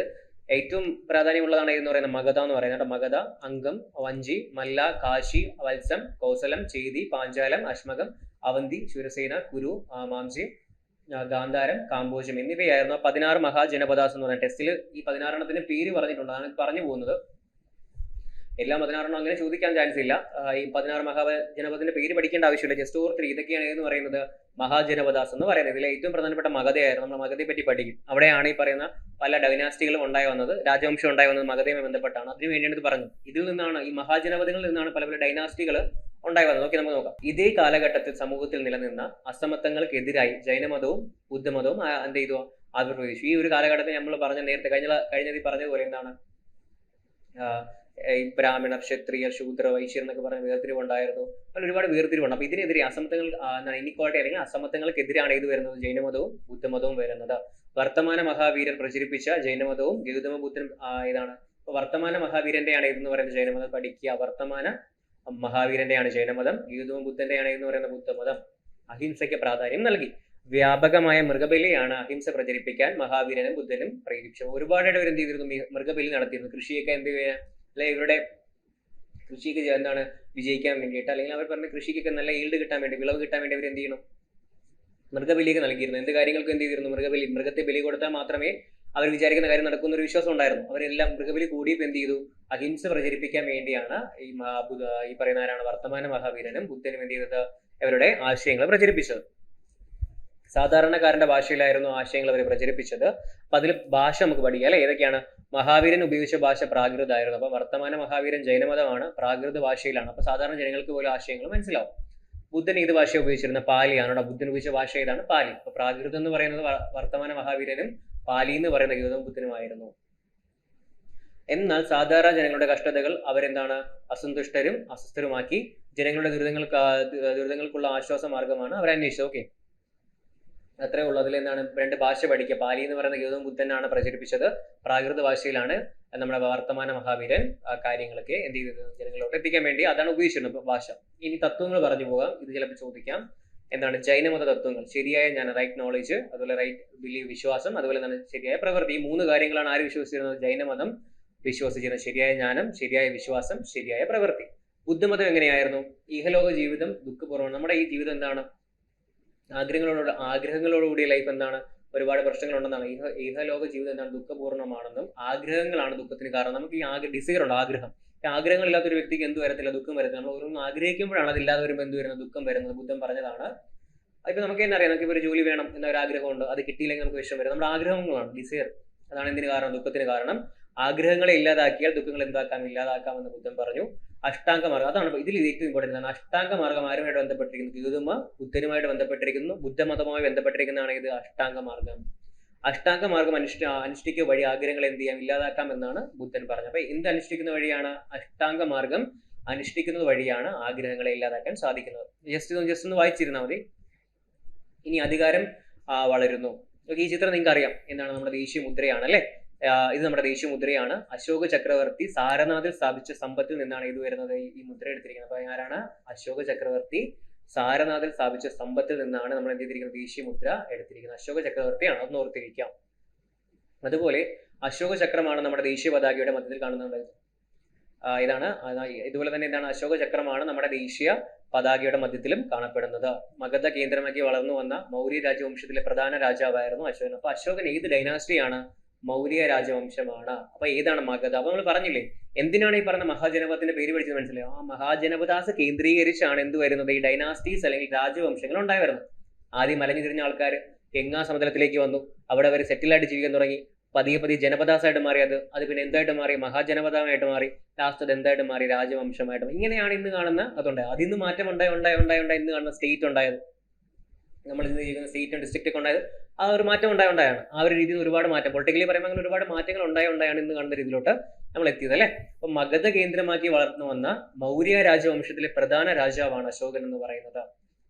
ഏറ്റവും പ്രാധാന്യമുള്ളതാണ് എന്ന് പറയുന്നത് മഗധ എന്ന് പറയുന്നത്. മഗധ, അംഗം, വഞ്ചി, മല്ല, കാശി, വത്സം, കൗസലം, ചേതി, പാഞ്ചാലം, അശ്മകം, അവന്തി, ശൂരസേന, കുരു, മാംസി, ഗാന്ധാരം, കാമ്പോജം എന്നിവയായിരുന്നു 16 മഹാജനപദാസ് എന്ന് പറയുന്നത്. ടെസ്റ്റിൽ ഈ 16 പേര് പറഞ്ഞിട്ടുണ്ട്. അതാണ് പറഞ്ഞു പോകുന്നത്. എല്ലാ 16 അങ്ങനെ ചോദിക്കാൻ ചാൻസ് ഇല്ല. ഈ 16 മഹാജനപദത്തിന്റെ പേര് പഠിക്കേണ്ട ആവശ്യമില്ല. ജസ്റ്റ് ഓർത്ത് ഇതൊക്കെയാണ് എന്ന് പറയുന്നത് മഹാജനപദാസ് എന്ന് പറയുന്നത്. ഇതിലെ ഏറ്റവും പ്രധാനപ്പെട്ട മഗധയായിരുന്നു. നമ്മൾ മഗധയെ പറ്റി പഠിക്കും. അവിടെയാണ് ഈ പറയുന്ന പല ഡൈനാസ്റ്റികളും ഉണ്ടായി വന്നത്, രാജവംശം ഉണ്ടായി വന്നത് മഗധയുമായി ബന്ധപ്പെട്ടാണ്. അതിനു വേണ്ടിയാണ് ഇത് പറഞ്ഞത്. ഇതിൽ നിന്നാണ്, ഈ മഹാജനപദങ്ങളിൽ നിന്നാണ് പല ഡൈനാസ്റ്റികൾ ഉണ്ടായി വന്നത്. ഓക്കെ, നമുക്ക് നോക്കാം. ഇതേ കാലഘട്ടത്തിൽ സമൂഹത്തിൽ നിലനിന്ന അസമത്വങ്ങൾക്കെതിരായി ജൈനമതവും ബുദ്ധമതവും എന്ത് ചെയ്തു? ആവിർഭവിച്ചു. ഈ ഒരു കാലഘട്ടത്തിൽ നമ്മൾ പറഞ്ഞ നേരത്തെ കഴിഞ്ഞതിൽ പറഞ്ഞതുപോലെ എന്താണ് ഈ ബ്രാഹ്മണർ, ക്ഷത്രിയർ, ശൂദ്ര, വൈശ്യർ എന്നൊക്കെ പറഞ്ഞ വേർതിരിവുണ്ടായിരുന്നു. അങ്ങനെ ഒരുപാട് വേർതിരിവുണ്ട്. അപ്പൊ ഇതിനെതിരെ അസമത്വങ്ങൾ ഇനിക്വാളിറ്റി അല്ലെങ്കിൽ അസമത്വങ്ങൾക്കെതിരാണ് ഇത് വരുന്നത് ജൈനമതവും ബുദ്ധമതവും വരുന്നത്. വർത്തമാന മഹാവീരൻ പ്രചരിപ്പിച്ച ജൈനമതവും ഗൗതമ ബുദ്ധൻ ഇതാണ്. അപ്പൊ വർത്തമാന മഹാവീരന്റെയാണ് ഇതെന്ന് പറയുന്നത് ജൈനമതം. പഠിക്കുക. വർത്തമാന മഹാവീരന്റെയാണ് ജൈനമതം, ഗൗതമ ബുദ്ധന്റെയാണ് എന്ന് പറയുന്ന ബുദ്ധമതം. അഹിംസയ്ക്ക് പ്രാധാന്യം നൽകി. വ്യാപകമായ മൃഗബലിയാണ് അഹിംസ പ്രചരിപ്പിക്കാൻ മഹാവീരനും ബുദ്ധനും പ്രേരിപ്പിച്ചു. ഒരുപാട് പേര് എന്ത് ചെയ്തിരുന്നു? മൃഗബലി നടത്തിയിരുന്നു. കൃഷിയൊക്കെ എന്ത് ചെയ്യാൻ, അല്ലെ ഇവരുടെ കൃഷിക്ക് എന്താണ് വിജയിക്കാൻ വേണ്ടിയിട്ട്, അല്ലെങ്കിൽ അവർ പറഞ്ഞ കൃഷിക്കൊക്കെ നല്ല ഈൽഡ് കിട്ടാൻ വേണ്ടി, വിളവ് കിട്ടാൻ വേണ്ടി അവർ എന്ത് ചെയ്യണം? മൃഗബലിയൊക്കെ നൽകിയിരുന്നു. എന്ത് കാര്യങ്ങൾക്ക് എന്ത് ചെയ്തിരുന്നു? മൃഗത്തെ ബലി കൊടുത്താൽ മാത്രമേ അവർ വിചാരിക്കുന്ന കാര്യം നടക്കുന്ന ഒരു വിശ്വാസം ഉണ്ടായിരുന്നു. അവരെല്ലാം മൃഗബലി കൂടിയപ്പോൾ എന്ത് ചെയ്തു? അഹിംസ പ്രചരിപ്പിക്കാൻ വേണ്ടിയാണ് ഈ പറയുന്ന ആരാണ്? വർത്തമാന മഹാവീരനും ബുദ്ധനും എന്ത് ചെയ്തത്? അവരുടെ ആശയങ്ങൾ പ്രചരിപ്പിച്ചത്. സാധാരണക്കാരന്റെ ഭാഷയിലായിരുന്നു ആശയങ്ങൾ അവർ പ്രചരിപ്പിച്ചത്. അപ്പൊ അതിൽ ഭാഷ നമുക്ക് പഠിക്കാം അല്ലെ. ഏതൊക്കെയാണ്? മഹാവീരൻ ഉപയോഗിച്ച ഭാഷ പ്രാകൃതമായിരുന്നു. അപ്പൊ വർത്തമാന മഹാവീരൻ ജൈനമതമാണ്, പ്രാകൃത ഭാഷയിലാണ്. അപ്പൊ സാധാരണ ജനങ്ങൾക്ക് പോലും ആശയങ്ങൾ മനസ്സിലാവും. ബുദ്ധൻ ഏത് ഭാഷ ഉപയോഗിച്ചിരുന്ന? പാലിയാണ്. ബുദ്ധൻ ഉപയോഗിച്ച ഭാഷ ഏതാണ്? പാലി. അപ്പൊ പ്രാകൃതം എന്ന് പറയുന്നത് വർത്തമാന മഹാവീരനും പാലി എന്ന് പറയുന്ന ഗൗതമ ബുദ്ധനുമായിരുന്നു. എന്നാൽ സാധാരണ ജനങ്ങളുടെ കഷ്ടതകൾ അവരെന്താണ്? അസന്തുഷ്ടരും അസ്വസ്ഥരുമാക്കി. ജനങ്ങളുടെ ദുരിതങ്ങൾക്കുള്ള ആശ്വാസ മാർഗമാണ് അവർ അന്വേഷിച്ചത്. ഓക്കെ, അത്രേ ഉള്ളൂ. അതിൽ എന്താണ്? 2 ഭാഷ പഠിക്കുക. പാലി എന്ന് പറയുന്ന ഗൗതമ ബുദ്ധനാണ് പ്രചരിപ്പിച്ചത്. പ്രാകൃത ഭാഷയിലാണ് നമ്മുടെ വർത്തമാന മഹാവീരൻ കാര്യങ്ങളൊക്കെ എന്ത് ചെയ്തത്? ജനങ്ങളോട് എത്തിക്കാൻ വേണ്ടി അതാണ് ഉപയോഗിച്ചിരുന്നത് ഭാഷ. ഇനി തത്വങ്ങൾ പറഞ്ഞു പോകാം. ഇത് ചിലപ്പോൾ ചോദിക്കാം. എന്താണ്? ജൈനമത തത്വങ്ങൾ. ശരിയായ ജ്ഞാനം, റൈറ്റ് നോളജ്, അതുപോലെ റൈറ്റ് ബിലീവ്, വിശ്വാസം, അതുപോലെ തന്നെ ശരിയായ പ്രവൃത്തി. ഈ 3 കാര്യങ്ങളാണ് ആര് വിശ്വസിച്ചിരുന്നത്? ജൈനമതം വിശ്വസിച്ചിരുന്നത്. ശരിയായ ജ്ഞാനം, ശരിയായ വിശ്വാസം, ശരിയായ പ്രവൃത്തി. ബുദ്ധമതം എങ്ങനെയായിരുന്നു? ഇഹലോക ജീവിതം ദുഃഖപൂർവ്വം. നമ്മുടെ ഈ ജീവിതം എന്താണ്? ആഗ്രഹങ്ങളോടുകൂടിയ ലൈഫ് എന്താണ്? ഒരുപാട് പ്രശ്നങ്ങളുണ്ടെന്നാണ്. ഇഹലോക ജീവിതം എന്താണ്? ദുഃഖപൂർണ്ണമാണെന്നും ആഗ്രഹങ്ങളാണ് ദുഃഖത്തിന് കാരണം. നമുക്ക് ഈ ഡിസൈർ ഉണ്ട്, ആഗ്രഹം. ആഗ്രഹങ്ങളില്ലാത്ത ഒരു വ്യക്തിക്ക് എന്ത് വരത്തില്ല? ദുഃഖം വരത്തില്ല. നമ്മൾ ഓരോന്നും ആഗ്രഹിക്കുമ്പോഴാണ് അതില്ലാതെ വരുമ്പോൾ എന്ത് വരുന്നത്? ദുഃഖം വരുന്നത്. ബുദ്ധൻ പറഞ്ഞതാണ്. ഇപ്പൊ നമുക്ക് തന്നെ അറിയാം, നമുക്ക് ഇപ്പോൾ ഒരു ജോലി വേണം എന്നൊരു ആഗ്രഹമുണ്ട്. അത് കിട്ടിയില്ലെങ്കിൽ നമുക്ക് വിഷമം വരും. നമ്മുടെ ആഗ്രഹങ്ങളാണ് ഡിസൈർ. അതാണ് എന്തിന് കാരണം? ദുഃഖത്തിന് കാരണം. ആഗ്രഹങ്ങളെ ഇല്ലാതാക്കിയാൽ ദുഃഖങ്ങൾ ഇല്ലാതാക്കാമെന്ന് ബുദ്ധൻ പറഞ്ഞു. അഷ്ടാംഗമാർഗം, അതാണ് ഇതിൽ ഏറ്റവും ഇമ്പോർട്ടൻ്റ് ആണ്. അഷ്ടാംഗമാർഗം ആരുമായിട്ട് ബന്ധപ്പെട്ടിരിക്കുന്നു? ഗൗതമ ബുദ്ധനുമായിട്ട് ബന്ധപ്പെട്ടിരിക്കുന്നു. ബുദ്ധമതവുമായി ബന്ധപ്പെട്ടിരിക്കുന്നതാണ് ഇത് അഷ്ടാംഗമാർഗം. അഷ്ടാംഗമാർഗം അനുഷ്ഠിക്കുക വഴി ആഗ്രഹങ്ങൾ എന്ത് ചെയ്യാം? ഇല്ലാതാക്കാം എന്നാണ് ബുദ്ധൻ പറഞ്ഞത്. അപ്പൊ എന്ത് അനുഷ്ഠിക്കുന്ന വഴിയാണ്? അഷ്ടാംഗമാർഗം അനുഷ്ഠിക്കുന്നത് വഴിയാണ് ആഗ്രഹങ്ങളെ ഇല്ലാതാക്കാൻ സാധിക്കുന്നത്. ജസ്റ്റ് ഒന്ന് വായിച്ചിരുന്നാൽ മതി. ഇനി അധികാരം വളരുന്നു. ഈ ചിത്രം നിങ്ങൾക്ക് അറിയാം. എന്താണ്? നമ്മുടെ ദേശീയ മുദ്രയാണ് അല്ലെ. ഇത് നമ്മുടെ ദേശീയ മുദ്രയാണ്. അശോക ചക്രവർത്തി സാരനാഥിൽ സ്ഥാപിച്ച സമ്പത്തിൽ നിന്നാണ് ഇത് വരുന്നത്. ഈ മുദ്ര എടുത്തിരിക്കുന്നത്. അപ്പൊ ആരാണ്? അശോക ചക്രവർത്തി സാരനാഥിൽ സ്ഥാപിച്ച സമ്പത്തിൽ നിന്നാണ് നമ്മൾ എന്ത് ചെയ്തിരിക്കുന്നത്? ദേശീയ മുദ്ര എടുത്തിരിക്കുന്നത്. അശോക ചക്രവർത്തിയാണ്. അതൊന്ന് ഓർത്തിരിക്കാം. അതുപോലെ അശോക ചക്രമാണ് നമ്മുടെ ദേശീയ പതാകയുടെ മധ്യത്തിൽ കാണുന്നത്. ഇതാണ്. ഇതുപോലെ തന്നെ എന്താണ്? അശോക ചക്രമാണ് നമ്മുടെ ദേശീയ പതാകയുടെ മധ്യത്തിലും കാണപ്പെടുന്നത്. മഗധ കേന്ദ്രമാക്കി വളർന്നു വന്ന മൗര്യ രാജവംശത്തിലെ പ്രധാന രാജാവായിരുന്നു അശോകൻ. അപ്പൊ അശോകൻ ഏത് ഡൈനാസ്റ്റിയാണ്? മൗര്യ രാജവംശമാണ്. അപ്പൊ ഏതാണ് മഗധ? അപ്പൊ നമ്മൾ പറഞ്ഞില്ലേ എന്തിനാണ് ഈ പറഞ്ഞ മഹാജനപദത്തിന്റെ പേര് പഠിച്ചത് മനസ്സിലായോ? ആ മഹാജനപദാസ് കേന്ദ്രീകരിച്ചാണ് എന്ത് വരുന്നത്, ഈ ഡൈനാസ്റ്റീസ് അല്ലെങ്കിൽ രാജവംശങ്ങൾ ഉണ്ടായി വരുന്നത്. ആദ്യം മലഞ്ഞു തിരിഞ്ഞ ആൾക്കാർ ഗംഗാ സമതലത്തിലേക്ക് വന്നു, അവിടെ അവർ സെറ്റിലായിട്ട് ജീവിക്കാൻ തുടങ്ങി. പതിയെ പതിയെ ജനപദാസായിട്ട് മാറി, അത് പിന്നെ എന്തായിട്ട് മാറി, മഹാജനപദമായിട്ട് മാറി, ലാസ്റ്റ് അത് എന്തായിട്ട് മാറി, രാജവംശമായിട്ട്. ഇങ്ങനെയാണ് ഇന്ന് കാണുന്ന അതുണ്ടായത്. അതിന്ന് മാറ്റം ഉണ്ടായി ഇന്ന് കാണുന്ന സ്റ്റേറ്റ് ഉണ്ടായത്. നമ്മൾ ഇന്ന് ജീവിക്കുന്ന സ്റ്റേറ്റും ഡിസ്ട്രിക്റ്റ് ഒക്കെ ഉണ്ടായത് ആ ഒരു മാറ്റം ഉണ്ടായാണ്. ആ ഒരു രീതിയിൽ ഒരുപാട് മാറ്റം പൊളിറ്റിക്കലി പറയുമ്പോൾ അങ്ങനെ ഒരുപാട് മാറ്റങ്ങൾ ഉണ്ടായാണ് ഇന്ന് കാണുന്ന രീതിയിലോട്ട് നമ്മൾ എത്തിയത് അല്ലെ. അപ്പൊ മഗധ കേന്ദ്രമാക്കി വളർന്നു വന്ന മൗര്യ രാജവംശത്തിലെ പ്രധാന രാജാവാണ് അശോകൻ എന്ന് പറയുന്നത്.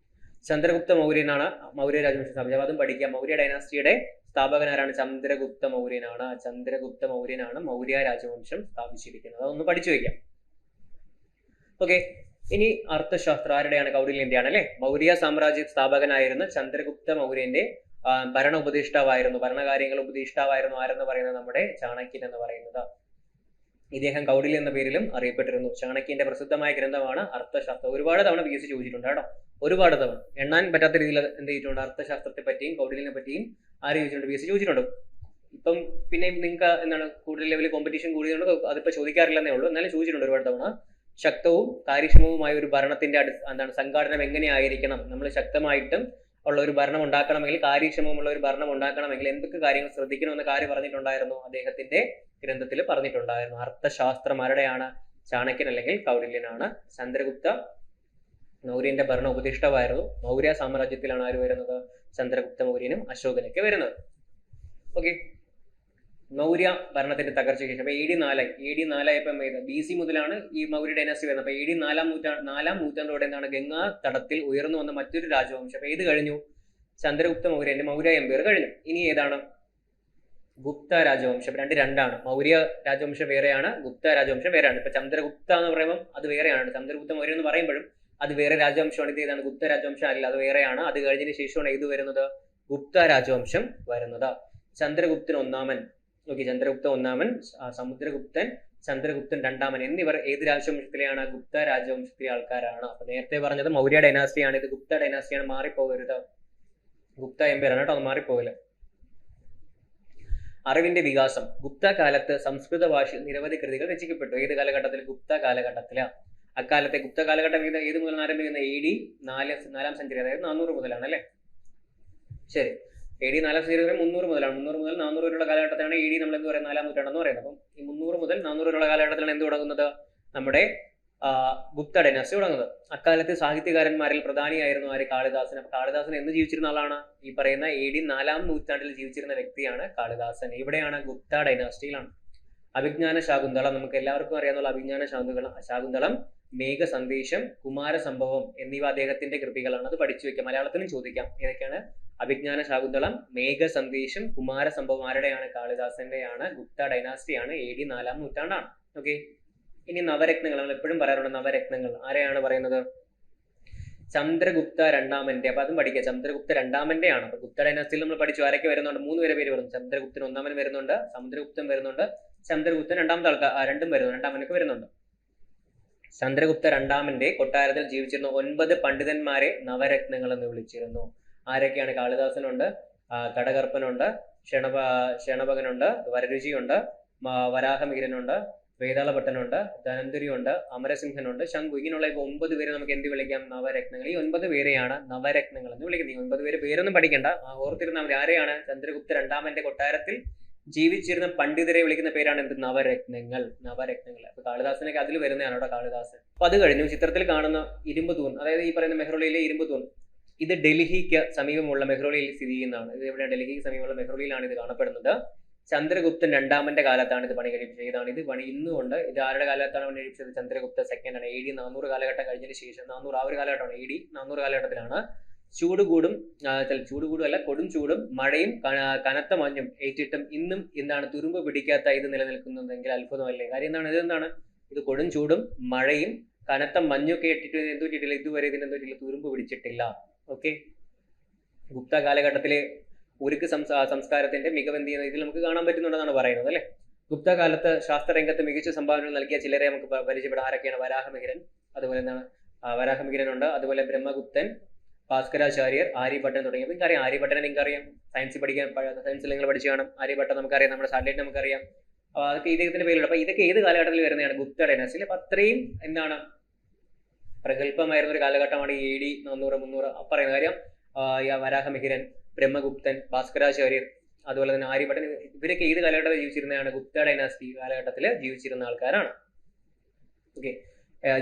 ചന്ദ്രഗുപ്ത മൗര്യനാണ് മൗര്യ രാജവംശം സ്ഥാപിച്ചത്. അതും പഠിക്കുക. മൗര്യ ഡൈനാസ്റ്റിയുടെ സ്ഥാപകനാരാണ്? ചന്ദ്രഗുപ്ത മൗര്യനാണ്. ചന്ദ്രഗുപ്ത മൗര്യനാണ് മൗര്യ രാജവംശം സ്ഥാപിച്ചിരിക്കുന്നത്. അതൊന്ന് പഠിച്ചു വയ്ക്കാം. ഓക്കെ, ഇനി അർത്ഥശാസ്ത്രം ആരുടെയാണ്? കൗടില്യന്റെയാണ് അല്ലെ. മൗര്യ സാമ്രാജ്യ സ്ഥാപകനായിരുന്ന ചന്ദ്രഗുപ്ത മൗര്യന്റെ ഭരണ ഉപദേഷ്ടാവായിരുന്നു, ഭരണകാര്യങ്ങൾ ഉപദേഷ്ടാവായിരുന്നു ആരെന്ന് പറയുന്നത്? നമ്മുടെ ചാണക്യൻ എന്ന് പറയുന്നത്. ഇദ്ദേഹം കൗടില്യൻ എന്ന പേരിലും അറിയപ്പെട്ടിരുന്നു. ചാണക്യന്റെ പ്രസിദ്ധമായ ഗ്രന്ഥമാണ് അർത്ഥശാസ്ത്രം. ഒരുപാട് തവണ PSC ചോദിച്ചിട്ടുണ്ട് കേട്ടോ, ഒരുപാട് തവണ, എണ്ണാൻ പറ്റാത്ത രീതിയിൽ എന്ത് ചെയ്തിട്ടുണ്ട്? അർത്ഥശാസ്ത്രത്തെ പറ്റിയും കൗടില്യനെ പറ്റിയും ആര് ചോദിച്ചിട്ടുണ്ട്? PSC ചോദിച്ചിട്ടുണ്ട്. ഇപ്പം പിന്നെ നിങ്ങൾക്ക് എന്താണ് കൂടുതൽ ലെവലിൽ കോമ്പറ്റീഷൻ കൂടിയതുകൊണ്ട് അതിപ്പോ ചോദിക്കാറില്ലെന്നേ ഉള്ളൂ, എന്നാലും ചോദിച്ചിട്ടുണ്ട് ഒരുപാട് തവണ. ശക്തവും കാര്യക്ഷമവുമായ ഒരു ഭരണത്തിന്റെ എന്താണ് സംഘാടനം എങ്ങനെയായിരിക്കണം? നമ്മൾ ശക്തമായിട്ടും ഉള്ള ഒരു ഭരണം ഉണ്ടാക്കണമെങ്കിൽ, കാര്യക്ഷമമുള്ള ഒരു ഭരണം ഉണ്ടാക്കണമെങ്കിൽ എന്തൊക്കെ കാര്യങ്ങൾ ശ്രദ്ധിക്കണമെന്ന് കാര്യം പറഞ്ഞിട്ടുണ്ടായിരുന്നു? അദ്ദേഹത്തിന്റെ ഗ്രന്ഥത്തിൽ പറഞ്ഞിട്ടുണ്ടായിരുന്നു. അർത്ഥശാസ്ത്രം ആരുടെയാണ്? ചാണക്യൻ അല്ലെങ്കിൽ കൗടില്യനാണ്. ചന്ദ്രഗുപ്ത മൗര്യന്റെ ഭരണ ഉപദേഷ്ടാവായിരുന്നു. മൗര്യ സാമ്രാജ്യത്തിലാണ് ആര് വരുന്നത്? ചന്ദ്രഗുപ്ത മൗര്യനും അശോകനൊക്കെ വരുന്നത്. ഓക്കെ, മൗര്യ ഭരണത്തിന്റെ തകർച്ചയ്ക്ക് ശേഷം AD 4 BC മുതലാണ് ഈ മൗര്യ ഡൈനാസ്റ്റി വരുന്നത്. അപ്പൊ AD 4 നൂറ്റാണ്ടോടെ എന്താണ് ഗംഗാ തടത്തിൽ ഉയർന്നു വന്ന മറ്റൊരു രാജവംശം. അപ്പൊ ഏത് കഴിഞ്ഞു? ചന്ദ്രഗുപ്ത മൗര്യന്റെ മൗര്യ എംപയർ കഴിഞ്ഞു. ഇനി ഏതാണ്? ഗുപ്ത രാജവംശം. രണ്ടാണ്. മൗര്യ രാജവംശം വേറെയാണ്, ഗുപ്ത രാജവംശം വേറെയാണ്. ഇപ്പൊ ചന്ദ്രഗുപ്ത എന്ന് പറയുമ്പോൾ അത് വേറെയാണ്. ചന്ദ്രഗുപ്ത മൗര്യ എന്ന് പറയുമ്പോഴും അത് വേറെ രാജവംശമാണ്. ഇത് ഏതാണ്? ഗുപ്ത രാജവംശം അല്ല, അത് വേറെയാണ്. അത് കഴിഞ്ഞതിന് ശേഷമാണ് ഇത് വരുന്നത്, ഗുപ്ത രാജവംശം വരുന്നത്. ചന്ദ്രഗുപ്തൻ ഒന്നാമൻ, ചന്ദ്രഗുപ്ത ഒന്നാമൻ, സമുദ്രഗുപ്തൻ, ചന്ദ്രഗുപ്തൻ രണ്ടാമൻ എന്നിവർ ഏത് രാജവംശത്തിലെയാണ്? ഗുപ്ത രാജവംശത്തിലെ ആൾക്കാരാണ്. അപ്പൊ നേരത്തെ പറഞ്ഞത് മൗര്യ ഡൈനാസ്റ്റിയാണ്, ഇത് ഗുപ്ത ഡൈനാസ്റ്റിയാണ്. മാറിപ്പോകരുത്, ഗുപ്ത എംപയർ ആണ് കേട്ടോ, അത് മാറിപ്പോകില്ല. അറിവിന്റെ വികാസം. ഗുപ്ത കാലത്ത് സംസ്കൃത ഭാഷയിൽ നിരവധി കൃതികൾ രചിക്കപ്പെട്ടു. ഏത് കാലഘട്ടത്തിൽ? ഗുപ്ത കാലഘട്ടത്തില്. അക്കാലത്തെ ഗുപ്ത കാലഘട്ടം ഏത് മുതൽ ആരംഭിക്കുന്ന? AD 4 സെഞ്ചുറി, അതായത് 400 മുതലാണ് അല്ലെ. ശരി, AD 4 സെഞ്ചുറി 300 മുതലാണ്. 300 മുതൽ 400 വരെയുള്ള കാലഘട്ടത്തിലാണ് AD നമ്മൾ എന്ത് പറയുന്നത്? 4-ാം നൂറ്റാണ്ടെന്ന് പറയുന്നത്. അപ്പം ഈ 300 മുതൽ 400 വരെയുള്ള കാലഘട്ടത്തിലാണ് എന്ത് തുടങ്ങുന്നത്? നമ്മുടെ ഗുപ്ത ഡൈനാസ്റ്റി തുടങ്ങുന്നത്. അക്കാലത്ത് സാഹിത്യകാരന്മാരിൽ പ്രധാനിയായിരുന്നു ആര്? കാളിദാസൻ. അപ്പൊ കാളിദാസൻ എന്ന് ജീവിച്ചിരുന്ന ആളാണ്? ഈ പറയുന്ന AD 4-ാം നൂറ്റാണ്ടിൽ ജീവിച്ചിരുന്ന വ്യക്തിയാണ് കാളിദാസൻ. ഇവിടെയാണ് ഗുപ്ത ഡൈനാസ്റ്റിയിലാണ്. അഭിജ്ഞാന ശാകുന്തളം, നമുക്ക് എല്ലാവർക്കും അറിയാവുന്ന അഭിജ്ഞാന ശാകുന്തളം, മേഘ സന്ദേശം, കുമാര സംഭവം എന്നിവ അദ്ദേഹത്തിന്റെ കൃതികളാണ്. അത് പഠിച്ചു വെക്കാം, മലയാളത്തിലും ചോദിക്കാം. ഏതൊക്കെയാണ്? അഭിജ്ഞാന ശാകുന്തളം, മേഘ സന്ദേശം, കുമാര സംഭവം ആരുടെയാണ്? കാളിദാസന്റെയാണ്. ഗുപ്ത ഡൈനാസ്റ്റിയാണ്, AD 4-ാം നൂറ്റാണ്ടാണ്. ഓക്കെ, ഇനി നവരത്നങ്ങൾ, നമ്മൾ എപ്പോഴും പറയാറുണ്ട് നവരത്നങ്ങൾ. ആരെയാണ് പറയുന്നത്? ചന്ദ്രഗുപ്ത രണ്ടാമന്റെ. അപ്പൊ അതും പഠിക്കുക, ചന്ദ്രഗുപ്ത രണ്ടാമന്റെ ആണ്. അപ്പൊ ഗുപ്ത ഡൈനാസ്റ്റിയിൽ നമ്മൾ പഠിച്ചു ആരൊക്കെ വരുന്നുണ്ട്? 3 പേര് വരുന്നു. ചന്ദ്രഗുപ്തൻ ഒന്നാമൻ വരുന്നുണ്ട്, സമുദ്രഗുപ്തൻ വരുന്നുണ്ട്, ചന്ദ്രഗുപ്തൻ രണ്ടാമത്തെ ആൾക്കാർ രണ്ടും വരുന്നു, രണ്ടാമനൊക്കെ വരുന്നുണ്ട്. ചന്ദ്രഗുപ്ത രണ്ടാമന്റെ കൊട്ടാരത്തിൽ ജീവിച്ചിരുന്ന 9 പണ്ഡിതന്മാരെ നവരത്നങ്ങൾ എന്ന് വിളിച്ചിരുന്നു. ആരൊക്കെയാണ്? കാളിദാസനുണ്ട്, തടകർപ്പനുണ്ട്, ക്ഷണഭകനുണ്ട്, വരരുചിയുണ്ട്, വരാഹമിഹിരനുണ്ട്, വേതാളഭട്ടനുണ്ട്, ധനന്തുരിയുണ്ട്, അമരസിംഹനുണ്ട്, ശംഖു. ഇങ്ങനെയുള്ള 9 പേരെ നമുക്ക് എന്ത് വിളിക്കാം? നവരത്നങ്ങൾ. ഈ 9 പേരെയാണ് നവരത്നങ്ങൾ എന്ന് വിളിക്കുന്നത്. ഈ 9 പേര് പേരൊന്നും പഠിക്കണ്ട, ഓർത്തിരുന്നാൽ മതി. ആരെയാണ്? ചന്ദ്രഗുപ്ത രണ്ടാമന്റെ കൊട്ടാരത്തിൽ ജീവിച്ചിരുന്ന പണ്ഡിതരെ വിളിക്കുന്ന പേരാണ് എന്ത്? നവരത്നങ്ങൾ. നവരത്നങ്ങൾ. അപ്പൊ കാളിദാസനൊക്കെ അതിൽ വരുന്നതാണ് അവിടെ കാളിദാസൻ. അപ്പൊ അത് കഴിഞ്ഞു. ചിത്രത്തിൽ കാണുന്ന ഇരുമ്പ് തൂൺ, അതായത് ഈ പറയുന്ന മെഹ്റോളിയിലെ ഇരുമ്പ് തൂൺ, ഇത് ഡൽഹിക്ക് സമീപമുള്ള മെഹ്റോളിയിൽ സ്ഥിതി ചെയ്യുന്നതാണ്. ഇത് എവിടെ? ഡൽഹിക്ക് സമീപമുള്ള മെഹ്റോളിയിലാണ് ഇത് കാണപ്പെടുന്നത്. ചന്ദ്രഗുപ്തൻ രണ്ടാമന്റെ കാലത്താണ് ഇത് പണി കഴിപ്പിച്ചത്. ഇതാണ് ഇത് പണി ഇന്നുകൊണ്ട്. ഇത് ആരുടെ കാലത്താണ് പണി കഴിപ്പിച്ചത്? ചന്ദ്രഗുപ്ത സെക്കൻഡ് ആണ്. AD 400 കാലഘട്ടം കഴിഞ്ഞതിന് ശേഷം, 400 ആ ഒരു കാലഘട്ടമാണ്. AD 400 കാലഘട്ടത്തിലാണ് ചൂട് കൂടും അല്ല, കൊടും ചൂടും മഴയും കനത്ത മഞ്ഞും ഏറ്റിട്ടും ഇന്നും എന്താണ് തുരുമ്പ് പിടിക്കാത്ത ഇത് നിലനിൽക്കുന്നതെങ്കിൽ അത്ഭുതമല്ലേ? കാര്യം എന്താണ്? ഇതെന്താണ്? ഇത് കൊടും ചൂടും മഴയും കനത്ത മഞ്ഞൊക്കെ ഏറ്റിട്ട് എന്ത് പറ്റിയിട്ടില്ല? ഇതുവരെ ഇതിന് എന്ത് പറ്റിയില്ല? തുരുമ്പ് പിടിച്ചിട്ടില്ല. ഓക്കെ, ഗുപ്ത കാലഘട്ടത്തിലെ ഉരുക്ക് സംസ്കാരത്തിന്റെ മികവെന്ത് ചെയ്യുന്ന ഇതിൽ നമുക്ക് കാണാൻ പറ്റുന്നുണ്ടെന്നാണ് പറയുന്നത് അല്ലെ. ഗുപ്ത കാലത്ത് ശാസ്ത്രരംഗത്ത് മികച്ച സംഭാവനകൾ നൽകിയ ചിലരെ നമുക്ക് പരിചയപ്പെടാം. ആരൊക്കെയാണ്? വരാഹമിഹിരൻ, അതുപോലെ എന്താണ് വരാഹമിഹിരനുണ്ട്, അതുപോലെ ബ്രഹ്മഗുപ്തൻ, ഭാസ്കരാചാര്യർ, ആര്യഭട്ടൻ തുടങ്ങിയ നിങ്ങൾക്കറിയാം. ആര്യഭട്ടനെ നിങ്ങൾക്കറിയാം, സയൻസിൽ നിങ്ങൾ പഠിച്ചു കാണും. ആര്യഭട്ടൻ നമുക്കറിയാം, നമ്മുടെ സാറ്റലൈറ്റ് നമുക്കറിയാം. അതൊക്കെ ഇദ്ദേഹത്തിന്റെ പേരിലുള്ള. അപ്പൊ ഇതൊക്കെ ഏത് കാലഘട്ടത്തിൽ വരുന്നതാണ്? ഗുപ്ത ഡൈനാസ്റ്റിയിൽ. അപ്പൊ അത്രയും എന്താണ് പ്രഗത്ഭമായിരുന്ന ഒരു കാലഘട്ടമാണ് ഈ AD 400, 300 പറയുന്ന കാര്യം. വരാഹമിഹിരൻ, ബ്രഹ്മഗുപ്തൻ, ഭാസ്കരാചാര്യർ, അതുപോലെ തന്നെ ആര്യഭട്ടൻ, ഇവരൊക്കെ ഏത് കാലഘട്ടത്തിൽ ജീവിച്ചിരുന്നതാണ്? ഗുപ്ത ഡൈനാസ്റ്റി കാലഘട്ടത്തിൽ ജീവിച്ചിരുന്ന ആൾക്കാരാണ്. ഓക്കെ.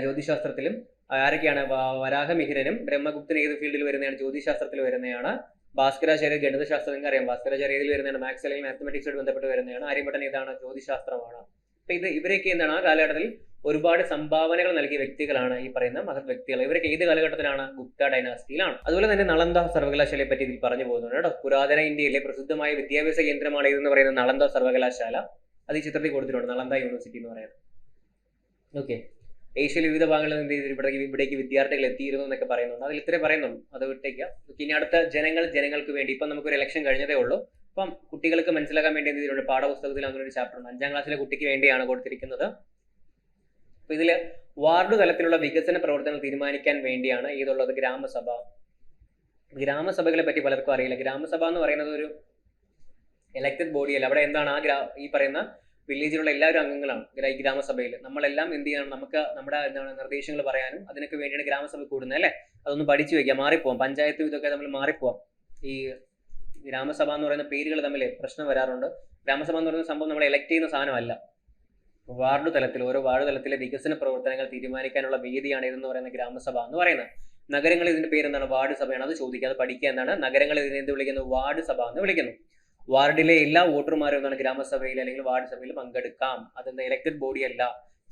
ജ്യോതിശാസ്ത്രത്തിലും ആരൊക്കെയാണ്? വരാഹമിഹിരനും ബ്രഹ്മഗുപ്തൻ ഏത് ഫീൽഡിൽ വരുന്നതാണ്? ജ്യോതിശാസ്ത്രത്തിൽ വരുന്നതാണ്. ഭാസ്കരാചാര്യ ഗണിതശാസ്ത്രം നിങ്ങൾക്ക് അറിയാം. ഭാസ്കരാചാര്യ ഏതിൽ വരുന്നതാണ്? മാത്സ് അല്ലെങ്കിൽ മാത്തമെറ്റിക്സുമായിട്ട് ബന്ധപ്പെട്ട് വരുന്നതാണ്. ആര്യഭട്ടൻ ഏതാണ്? ജ്യോതിശാസ്ത്രമാണ്. അപ്പൊ ഇവരൊക്കെ എന്താണ്? ആ കാലഘട്ടത്തിൽ ഒരുപാട് സംഭാവനകൾ നൽകിയ വ്യക്തികളാണ് ഈ പറയുന്ന മഹത് വ്യക്തികൾ. ഇവരൊക്കെ ഏത് കാലഘട്ടത്തിലാണ്? ഗുപ്ത ഡൈനാസ്റ്റിയിലാണ്. അതുപോലെ തന്നെ നളന്ദ സർവകലാശാലയെ പറ്റി ഇതിൽ പറഞ്ഞു പോകുന്നുണ്ട് കേട്ടോ. പുരാതന ഇന്ത്യയിലെ പ്രസിദ്ധമായ വിദ്യാഭ്യാസ കേന്ദ്രമാണ് ഇതെന്ന് പറയുന്ന നളന്ദ സർവകലാശാല. അത് ഈ ചിത്രത്തിൽ കൊടുത്തിട്ടുണ്ട്, നളന്ദ യൂണിവേഴ്സിറ്റി എന്ന് പറയുന്നത്. ഓക്കെ. ഏഷ്യയിലെ വിവിധ ഭാഗങ്ങളിൽ നിന്ന് ഇവിടേക്ക് വിദ്യാർത്ഥികൾ എത്തിയിരുന്നു എന്നൊക്കെ പറയുന്നുണ്ട്. അതിൽ ഇത്രേ പറയുന്നുള്ളൂ, അത് വിട്ടേക്കുക. ഇനി അടുത്ത ജനങ്ങൾക്ക് വേണ്ടി. ഇപ്പം നമുക്കൊരു ഇലക്ഷൻ കഴിഞ്ഞതേ ഉള്ളൂ. അപ്പം കുട്ടികൾക്ക് മനസ്സിലാക്കാൻ വേണ്ടി എന്ത് ചെയ്തിട്ടുണ്ട്? പാഠപുസ്തകത്തിൽ അങ്ങനെ ഒരു ചാപ്റ്റർ ഉണ്ട്. 5ാം ക്ലാസ്സിലെ കുട്ടിക്ക് വേണ്ടിയാണ് കൊടുത്തിരിക്കുന്നത്. അപ്പൊ ഇതില് വാർഡ് തലത്തിലുള്ള വികസന പ്രവർത്തനങ്ങൾ തീരുമാനിക്കാൻ വേണ്ടിയാണ് ഇതുള്ളത് ഗ്രാമസഭ. ഗ്രാമസഭകളെ പറ്റി പലർക്കും അറിയില്ല. ഗ്രാമസഭ എന്ന് പറയുന്നത് ഒരു എലക്റ്റഡ് ബോഡി അല്ല. അവിടെ എന്താണ്? ഈ പറയുന്ന വില്ലേജിലുള്ള എല്ലാവരും അംഗങ്ങളാണ് ഈ ഗ്രാമസഭയിൽ. നമ്മളെല്ലാം എന്ത് ചെയ്യണം? നമുക്ക് നമ്മുടെ എന്താണ് നിർദ്ദേശങ്ങൾ പറയാനും അതിനൊക്കെ വേണ്ടിയാണ് ഗ്രാമസഭ കൂടുന്നത് അല്ലേ? അതൊന്ന് പഠിച്ചു വെക്കാം. മാറിപ്പോവാം, പഞ്ചായത്തും ഇതൊക്കെ തമ്മിൽ മാറിപ്പോവാം. ഈ ഗ്രാമസഭ എന്ന് പറയുന്ന പേരുകൾ തമ്മിൽ പ്രശ്നം വരാറുണ്ട്. ഗ്രാമസഭ എന്ന് പറയുന്ന സംഭവം നമ്മൾ എലക്ട് ചെയ്യുന്ന സാധനമല്ല. വാർഡ് തലത്തിൽ, ഓരോ വാർഡ് തലത്തിലെ വികസന പ്രവർത്തനങ്ങൾ തീരുമാനിക്കാനുള്ള വേദിയാണ് ഇതെന്ന് പറയുന്ന ഗ്രാമസഭ എന്ന് പറയുന്നത്. നഗരങ്ങളിൽ ഇതിന്റെ പേര് എന്താണ്? വാർഡ് സഭയാണ്. അത് ചോദിക്കുക, അത് പഠിക്കുക. എന്താണ് നഗരങ്ങളിൽ ഇതിനെ എന്ത് വിളിക്കുന്നു? വാർഡ് സഭ എന്ന് വിളിക്കുന്നു. വാർഡിലെ എല്ലാ വോട്ടർമാരും എന്താണ് ഗ്രാമസഭയിൽ അല്ലെങ്കിൽ വാർഡ് സഭയിൽ പങ്കെടുക്കാം. അതെന്താ ഇലക്റ്റഡ് ബോഡി അല്ല.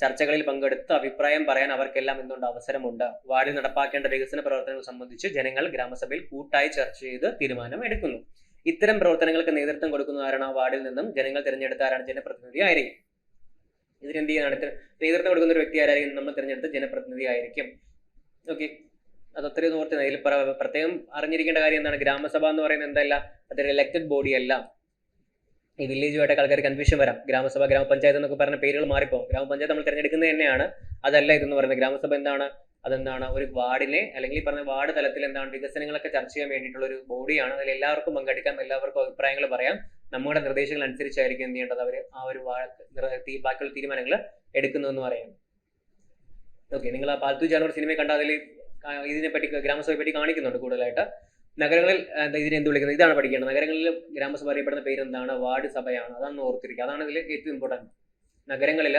ചർച്ചകളിൽ പങ്കെടുത്ത് അഭിപ്രായം പറയാൻ അവർക്കെല്ലാം എന്തുണ്ട്? അവസരമുണ്ട്. വാർഡിൽ നടപ്പാക്കേണ്ട വികസന പ്രവർത്തനങ്ങൾ സംബന്ധിച്ച് ജനങ്ങൾ ഗ്രാമസഭയിൽ കൂട്ടായി ചർച്ച ചെയ്ത് തീരുമാനം എടുക്കുന്നു. ഇത്തരം പ്രവർത്തനങ്ങൾക്ക് നേതൃത്വം കൊടുക്കുന്ന ആരാണ്? വാർഡിൽ നിന്നും ജനങ്ങൾ തിരഞ്ഞെടുത്ത ആരാണ്? ജനപ്രതിനിധി ആയിരിക്കും. ഇതിനെന്ത് ചെയ്യാനാണ്? നേതൃത്വം കൊടുക്കുന്ന ഒരു വ്യക്തി ആരായിരിക്കും? നമ്മൾ തിരഞ്ഞെടുത്ത ജനപ്രതിനിധി ആയിരിക്കും. ഓക്കെ. അത് അത്രയും ഓർത്ത്. ഇതിൽ പ്രത്യേകം അറിഞ്ഞിരിക്കേണ്ട കാര്യം എന്താണ്? ഗ്രാമസഭ എന്ന് പറയുന്നത് എന്തല്ല? അതൊരു എലക്റ്റഡ് ബോഡി അല്ല. ഈ വില്ലേജുമായിട്ട് ആൾക്കാർ കൺഫ്യൂഷൻ വരാം. ഗ്രാമസഭ, ഗ്രാമപഞ്ചായത്ത് എന്നൊക്കെ പറഞ്ഞ പേരുകൾ മാറിപ്പോ. ഗ്രാമപഞ്ചായത്ത് നമ്മൾ തിരഞ്ഞെടുക്കുന്നത് തന്നെയാണ്, അതല്ല ഇതെന്ന് പറയുന്നത്. ഗ്രാമസഭ എന്താണ്? അതെന്താണ്? ഒരു വാർഡിനെ അല്ലെങ്കിൽ പറഞ്ഞ വാർഡ് തലത്തിൽ എന്താണ് വികസനങ്ങളൊക്കെ ചർച്ച ചെയ്യാൻ വേണ്ടിയിട്ടുള്ള ഒരു ബോഡിയാണ്. അതിൽ എല്ലാവർക്കും പങ്കെടുക്കാം, എല്ലാവർക്കും അഭിപ്രായങ്ങൾ പറയാം. നമ്മുടെ നിർദ്ദേശങ്ങൾ അനുസരിച്ചായിരിക്കും എന്ത് ചെയ്യേണ്ടത്? അവർ ആ ഒരു ബാക്കിയുള്ള തീരുമാനങ്ങൾ എടുക്കുന്നതെന്ന് പറയുന്നത്. ഓക്കെ. നിങ്ങൾ ആ പാൽത്തു ജാനൂർ സിനിമ കണ്ട അതിൽ ഇതിനെപ്പറ്റി ഗ്രാമസഭയെ പറ്റി കാണിക്കുന്നുണ്ട് കൂടുതലായിട്ട്. നഗരങ്ങളിൽ ഇതിനെന്ത് വിളിക്കുന്നത്? ഇതാണ് പഠിക്കേണ്ടത്. നഗരങ്ങളിൽ ഗ്രാമസഭ അറിയപ്പെടുന്ന പേര് എന്താണ്? വാർഡ് സഭയാണ്. അതാണ് ഓർത്തിരിക്കുക. അതാണ് ഇതിൽ ഏറ്റവും ഇമ്പോർട്ടൻറ്റ്. നഗരങ്ങളിൽ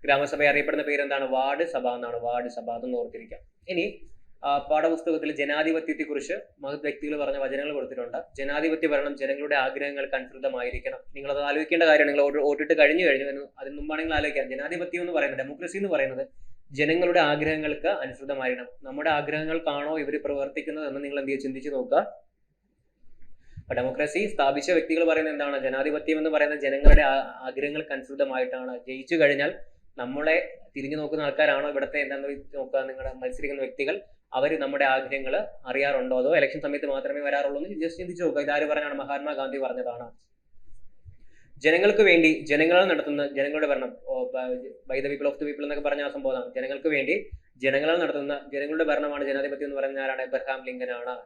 ഗ്രാമസഭ അറിയപ്പെടുന്ന പേര് എന്താണ്? വാർഡ് സഭ എന്നാണ്. വാർഡ് സഭ, അതൊന്ന് ഓർത്തിരിക്കാം. ഇനി പാഠപുസ്തകത്തിൽ ജനാധിപത്യത്തെ കുറിച്ച് മഹത് വ്യക്തികൾ പറഞ്ഞ വചനങ്ങൾ കൊടുത്തിട്ടുണ്ട്. ജനാധിപത്യ ഭരണം ജനങ്ങളുടെ ആഗ്രഹങ്ങൾക്ക് അനുസൃതമായിരിക്കണം. നിങ്ങളത് ആലോചിക്കേണ്ട കാര്യമാണ്. നിങ്ങൾ വോട്ടിട്ട് കഴിഞ്ഞു അതിന് മുമ്പാണെങ്കിൽ ആലോചിക്കാം. ജനാധിപത്യം എന്ന് പറയുന്നത്, ഡെമോക്രസി എന്ന് പറയുന്നത് ജനങ്ങളുടെ ആഗ്രഹങ്ങൾക്ക് അനുസൃതമായിരിക്കണം. നമ്മുടെ ആഗ്രഹങ്ങൾക്കാണോ ഇവർ പ്രവർത്തിക്കുന്നത് എന്ന് നിങ്ങൾ എന്ത് ചെയ്യുക? ചിന്തിച്ചു നോക്കുക. അപ്പൊ ഡെമോക്രസി സ്ഥാപിച്ച വ്യക്തികൾ പറയുന്നത് എന്താണ്? ജനാധിപത്യം എന്ന് പറയുന്നത് ജനങ്ങളുടെ ആഗ്രഹങ്ങൾക്ക് അനുസൃതമായിട്ടാണ്. ജയിച്ചു കഴിഞ്ഞാൽ നമ്മളെ തിരിഞ്ഞു നോക്കുന്ന ആൾക്കാരാണോ ഇവിടുത്തെ എന്താണെന്ന് നോക്കുക. നിങ്ങളുടെ മത്സരിക്കുന്ന വ്യക്തികൾ അവർ നമ്മുടെ ആഗ്രഹങ്ങൾ അറിയാറുണ്ടോ? അതോ ഇലക്ഷൻ സമയത്ത് മാത്രമേ വരാറുള്ളൂ എന്ന് ജസ്റ്റ് ചിന്തിച്ചു നോക്കുക. ഇതാര് പറഞ്ഞാണ്? മഹാത്മാഗാന്ധി പറഞ്ഞതാണ്. ജനങ്ങൾക്ക് വേണ്ടി ജനങ്ങൾ നടത്തുന്ന ജനങ്ങളുടെ ഭരണം, by the people of the people എന്നൊക്കെ പറഞ്ഞ ആ സംഭവമാണ്. ജനങ്ങൾക്ക് വേണ്ടി ജനങ്ങളാൽ നടത്തുന്ന ജനങ്ങളുടെ ഭരണമാണ് ജനാധിപത്യം എന്ന് പറയുന്ന ആരാണ്? എബ്രഹാം ലിങ്കൻ ആണ്.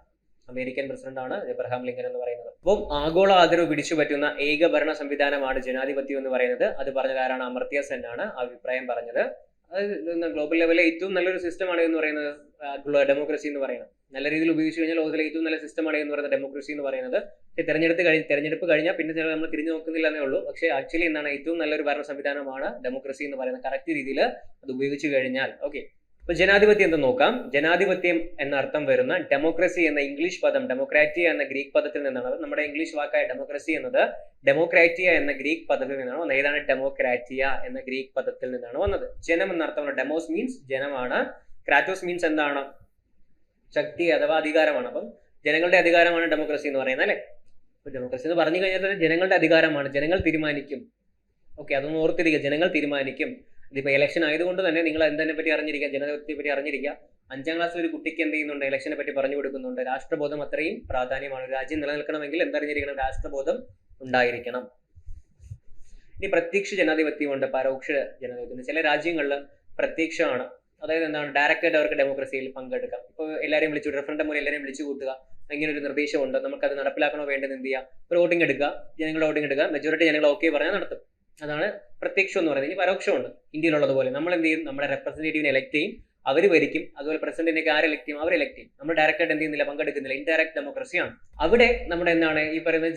അമേരിക്കൻ പ്രസിഡന്റ് ആണ് എബ്രഹാം ലിങ്കൻ എന്ന് പറയുന്നത്. അപ്പം ആഗോള ആദരവ് പിടിച്ചു പറ്റുന്ന ഏക ഭരണ സംവിധാനമാണ് ജനാധിപത്യം എന്ന് പറയുന്നത്. അത് പറഞ്ഞത് ആരാണ്? അമർത്യ സെൻ ആണ് അഭിപ്രായം പറഞ്ഞത്. അത് ഗ്ലോബൽ ലെവലിലെ ഏറ്റവും നല്ലൊരു സിസ്റ്റമാണ് എന്ന് പറയുന്നത് ഡെമോക്രസി എന്ന് പറയുന്നത്. നല്ല രീതിയിൽ ഉപയോഗിച്ച് കഴിഞ്ഞാൽ ലോകത്തിലെ ഏറ്റവും നല്ല സിസ്റ്റമാണ് എന്ന് പറയുന്നത് ഡെമോക്രസി എന്ന് പറയുന്നത്. തെരഞ്ഞെടുപ്പ് കഴിഞ്ഞാൽ പിന്നെ ചില നമ്മൾ തിരിഞ്ഞു നോക്കുന്നില്ല എന്നേ ഉള്ളൂ. പക്ഷേ ആക്ച്വലി എന്താണ്? ഏറ്റവും നല്ലൊരു ഭരണ സംവിധാനമാണ് ഡെമോക്രസി എന്ന് പറയുന്നത്, കറക്റ്റ് രീതിയിൽ അത് ഉപയോഗിച്ച് കഴിഞ്ഞാൽ. ഓക്കെ. അപ്പൊ ജനാധിപത്യം എന്ന് നോക്കാം. ജനാധിപത്യം എന്ന അർത്ഥം വരുന്ന ഡെമോക്രസി എന്ന ഇംഗ്ലീഷ് പദം ഡെമോക്രാറ്റിയ എന്ന ഗ്രീക്ക് പദത്തിൽ നിന്നാണ്. അത് നമ്മുടെ ഇംഗ്ലീഷ് വാക്കായ ഡെമോക്രസി എന്നത് ഡെമോക്രാറ്റിയ എന്ന ഗ്രീക്ക് പദത്തിൽ നിന്നാണ് വന്നത്. ഏതാണ്? ഡെമോക്രാറ്റിയ എന്ന ഗ്രീക്ക് പദത്തിൽ നിന്നാണ് വന്നത്. ജനം എന്ന അർത്ഥമാണ്. ഡെമോസ് മീൻസ് ജനമാണ്. ക്രാറ്റോസ് മീൻസ് എന്താണ്? ശക്തി അഥവാ അധികാരമാണ്. അപ്പം ജനങ്ങളുടെ അധികാരമാണ് ഡെമോക്രസി എന്ന് പറയുന്നത് അല്ലെ. അപ്പൊ ഡെമോക്രസി എന്ന് പറഞ്ഞു കഴിഞ്ഞാൽ ജനങ്ങളുടെ അധികാരമാണ്. ജനങ്ങൾ തീരുമാനിക്കും. ഓക്കെ, അതൊന്ന് ഓർത്തിരിക്കുക. ജനങ്ങൾ തീരുമാനിക്കും. ഇതിപ്പോ ഇലക്ഷൻ ആയതുകൊണ്ട് തന്നെ നിങ്ങൾ എന്തിനെ പറ്റി അറിഞ്ഞിരിക്കുക? ജനാധിപത്യത്തെ പറ്റി അറിഞ്ഞിരിക്കുക. 5ാം ക്ലാസ്സിൽ ഒരു കുട്ടിക്ക് എന്ത് ചെയ്യുന്നുണ്ട്? ഇലക്ഷനെ പറ്റി പറഞ്ഞു കൊടുക്കുന്നുണ്ട്. രാഷ്ട്രബോധം അത്രയും പ്രാധാന്യമാണ്. രാജ്യം നിലനിൽക്കണമെങ്കിൽ എന്തറിഞ്ഞിരിക്കണം? രാഷ്ട്രബോധം ഉണ്ടായിരിക്കണം. ഇനി പ്രത്യക്ഷ ജനാധിപത്യമുണ്ട്, പരോക്ഷ ജനാധിപത്യം. ചില രാജ്യങ്ങളിൽ പ്രത്യക്ഷമാണ്, അതായത് എന്താണ്, ഡയറക്റ്റായിട്ട് അവർക്ക് ഡെമോക്രസിയിൽ പങ്കെടുക്കാം. ഇപ്പോൾ എല്ലാവരെയും വിളിച്ചു, റെഫറൻഡം മൂലം എല്ലാവരെയും വിളിച്ചു കൂട്ടുക, ഇങ്ങനെ ഒരു നിർദ്ദേശമുണ്ട്, നമുക്കത് നടപ്പിലാക്കണോ വേണ്ടത് എന്ത് ചെയ്യുക, ഒരു വോട്ടിംഗ് എടുക്കുക, ജനങ്ങളുടെ വോട്ടിംഗ് എടുക്കുക, മെജോറിറ്റി ജനങ്ങൾ ഓക്കെ പറഞ്ഞാൽ നടത്തും. അതാണ് പ്രത്യക്ഷം എന്ന് പറയുന്നത്. ഇനി പരോക്ഷമുണ്ട്, ഇന്ത്യയിലുള്ളതുപോലെ നമ്മൾ എന്ത് ചെയ്യും, നമ്മുടെ റെപ്രസെന്റേറ്റീവിനെ എലക്ട് ചെയ്യും, അവർ ഭരിക്കും. അതുപോലെ പ്രസിഡന്റിനെ ആര് എലക്ട് ചെയ്യും, അവർ എലക്ട് ചെയ്യും. നമ്മൾ ഡയറക്റ്റായിട്ട് എന്ത് ചെയ്യുന്നില്ല, പങ്കെടുക്കുന്നില്ല. ഇൻഡയറക്ട് ഡെമോക്രസിയാണ്. അവിടെ നമ്മുടെ എന്താണ് ഈ പറയുന്നത്,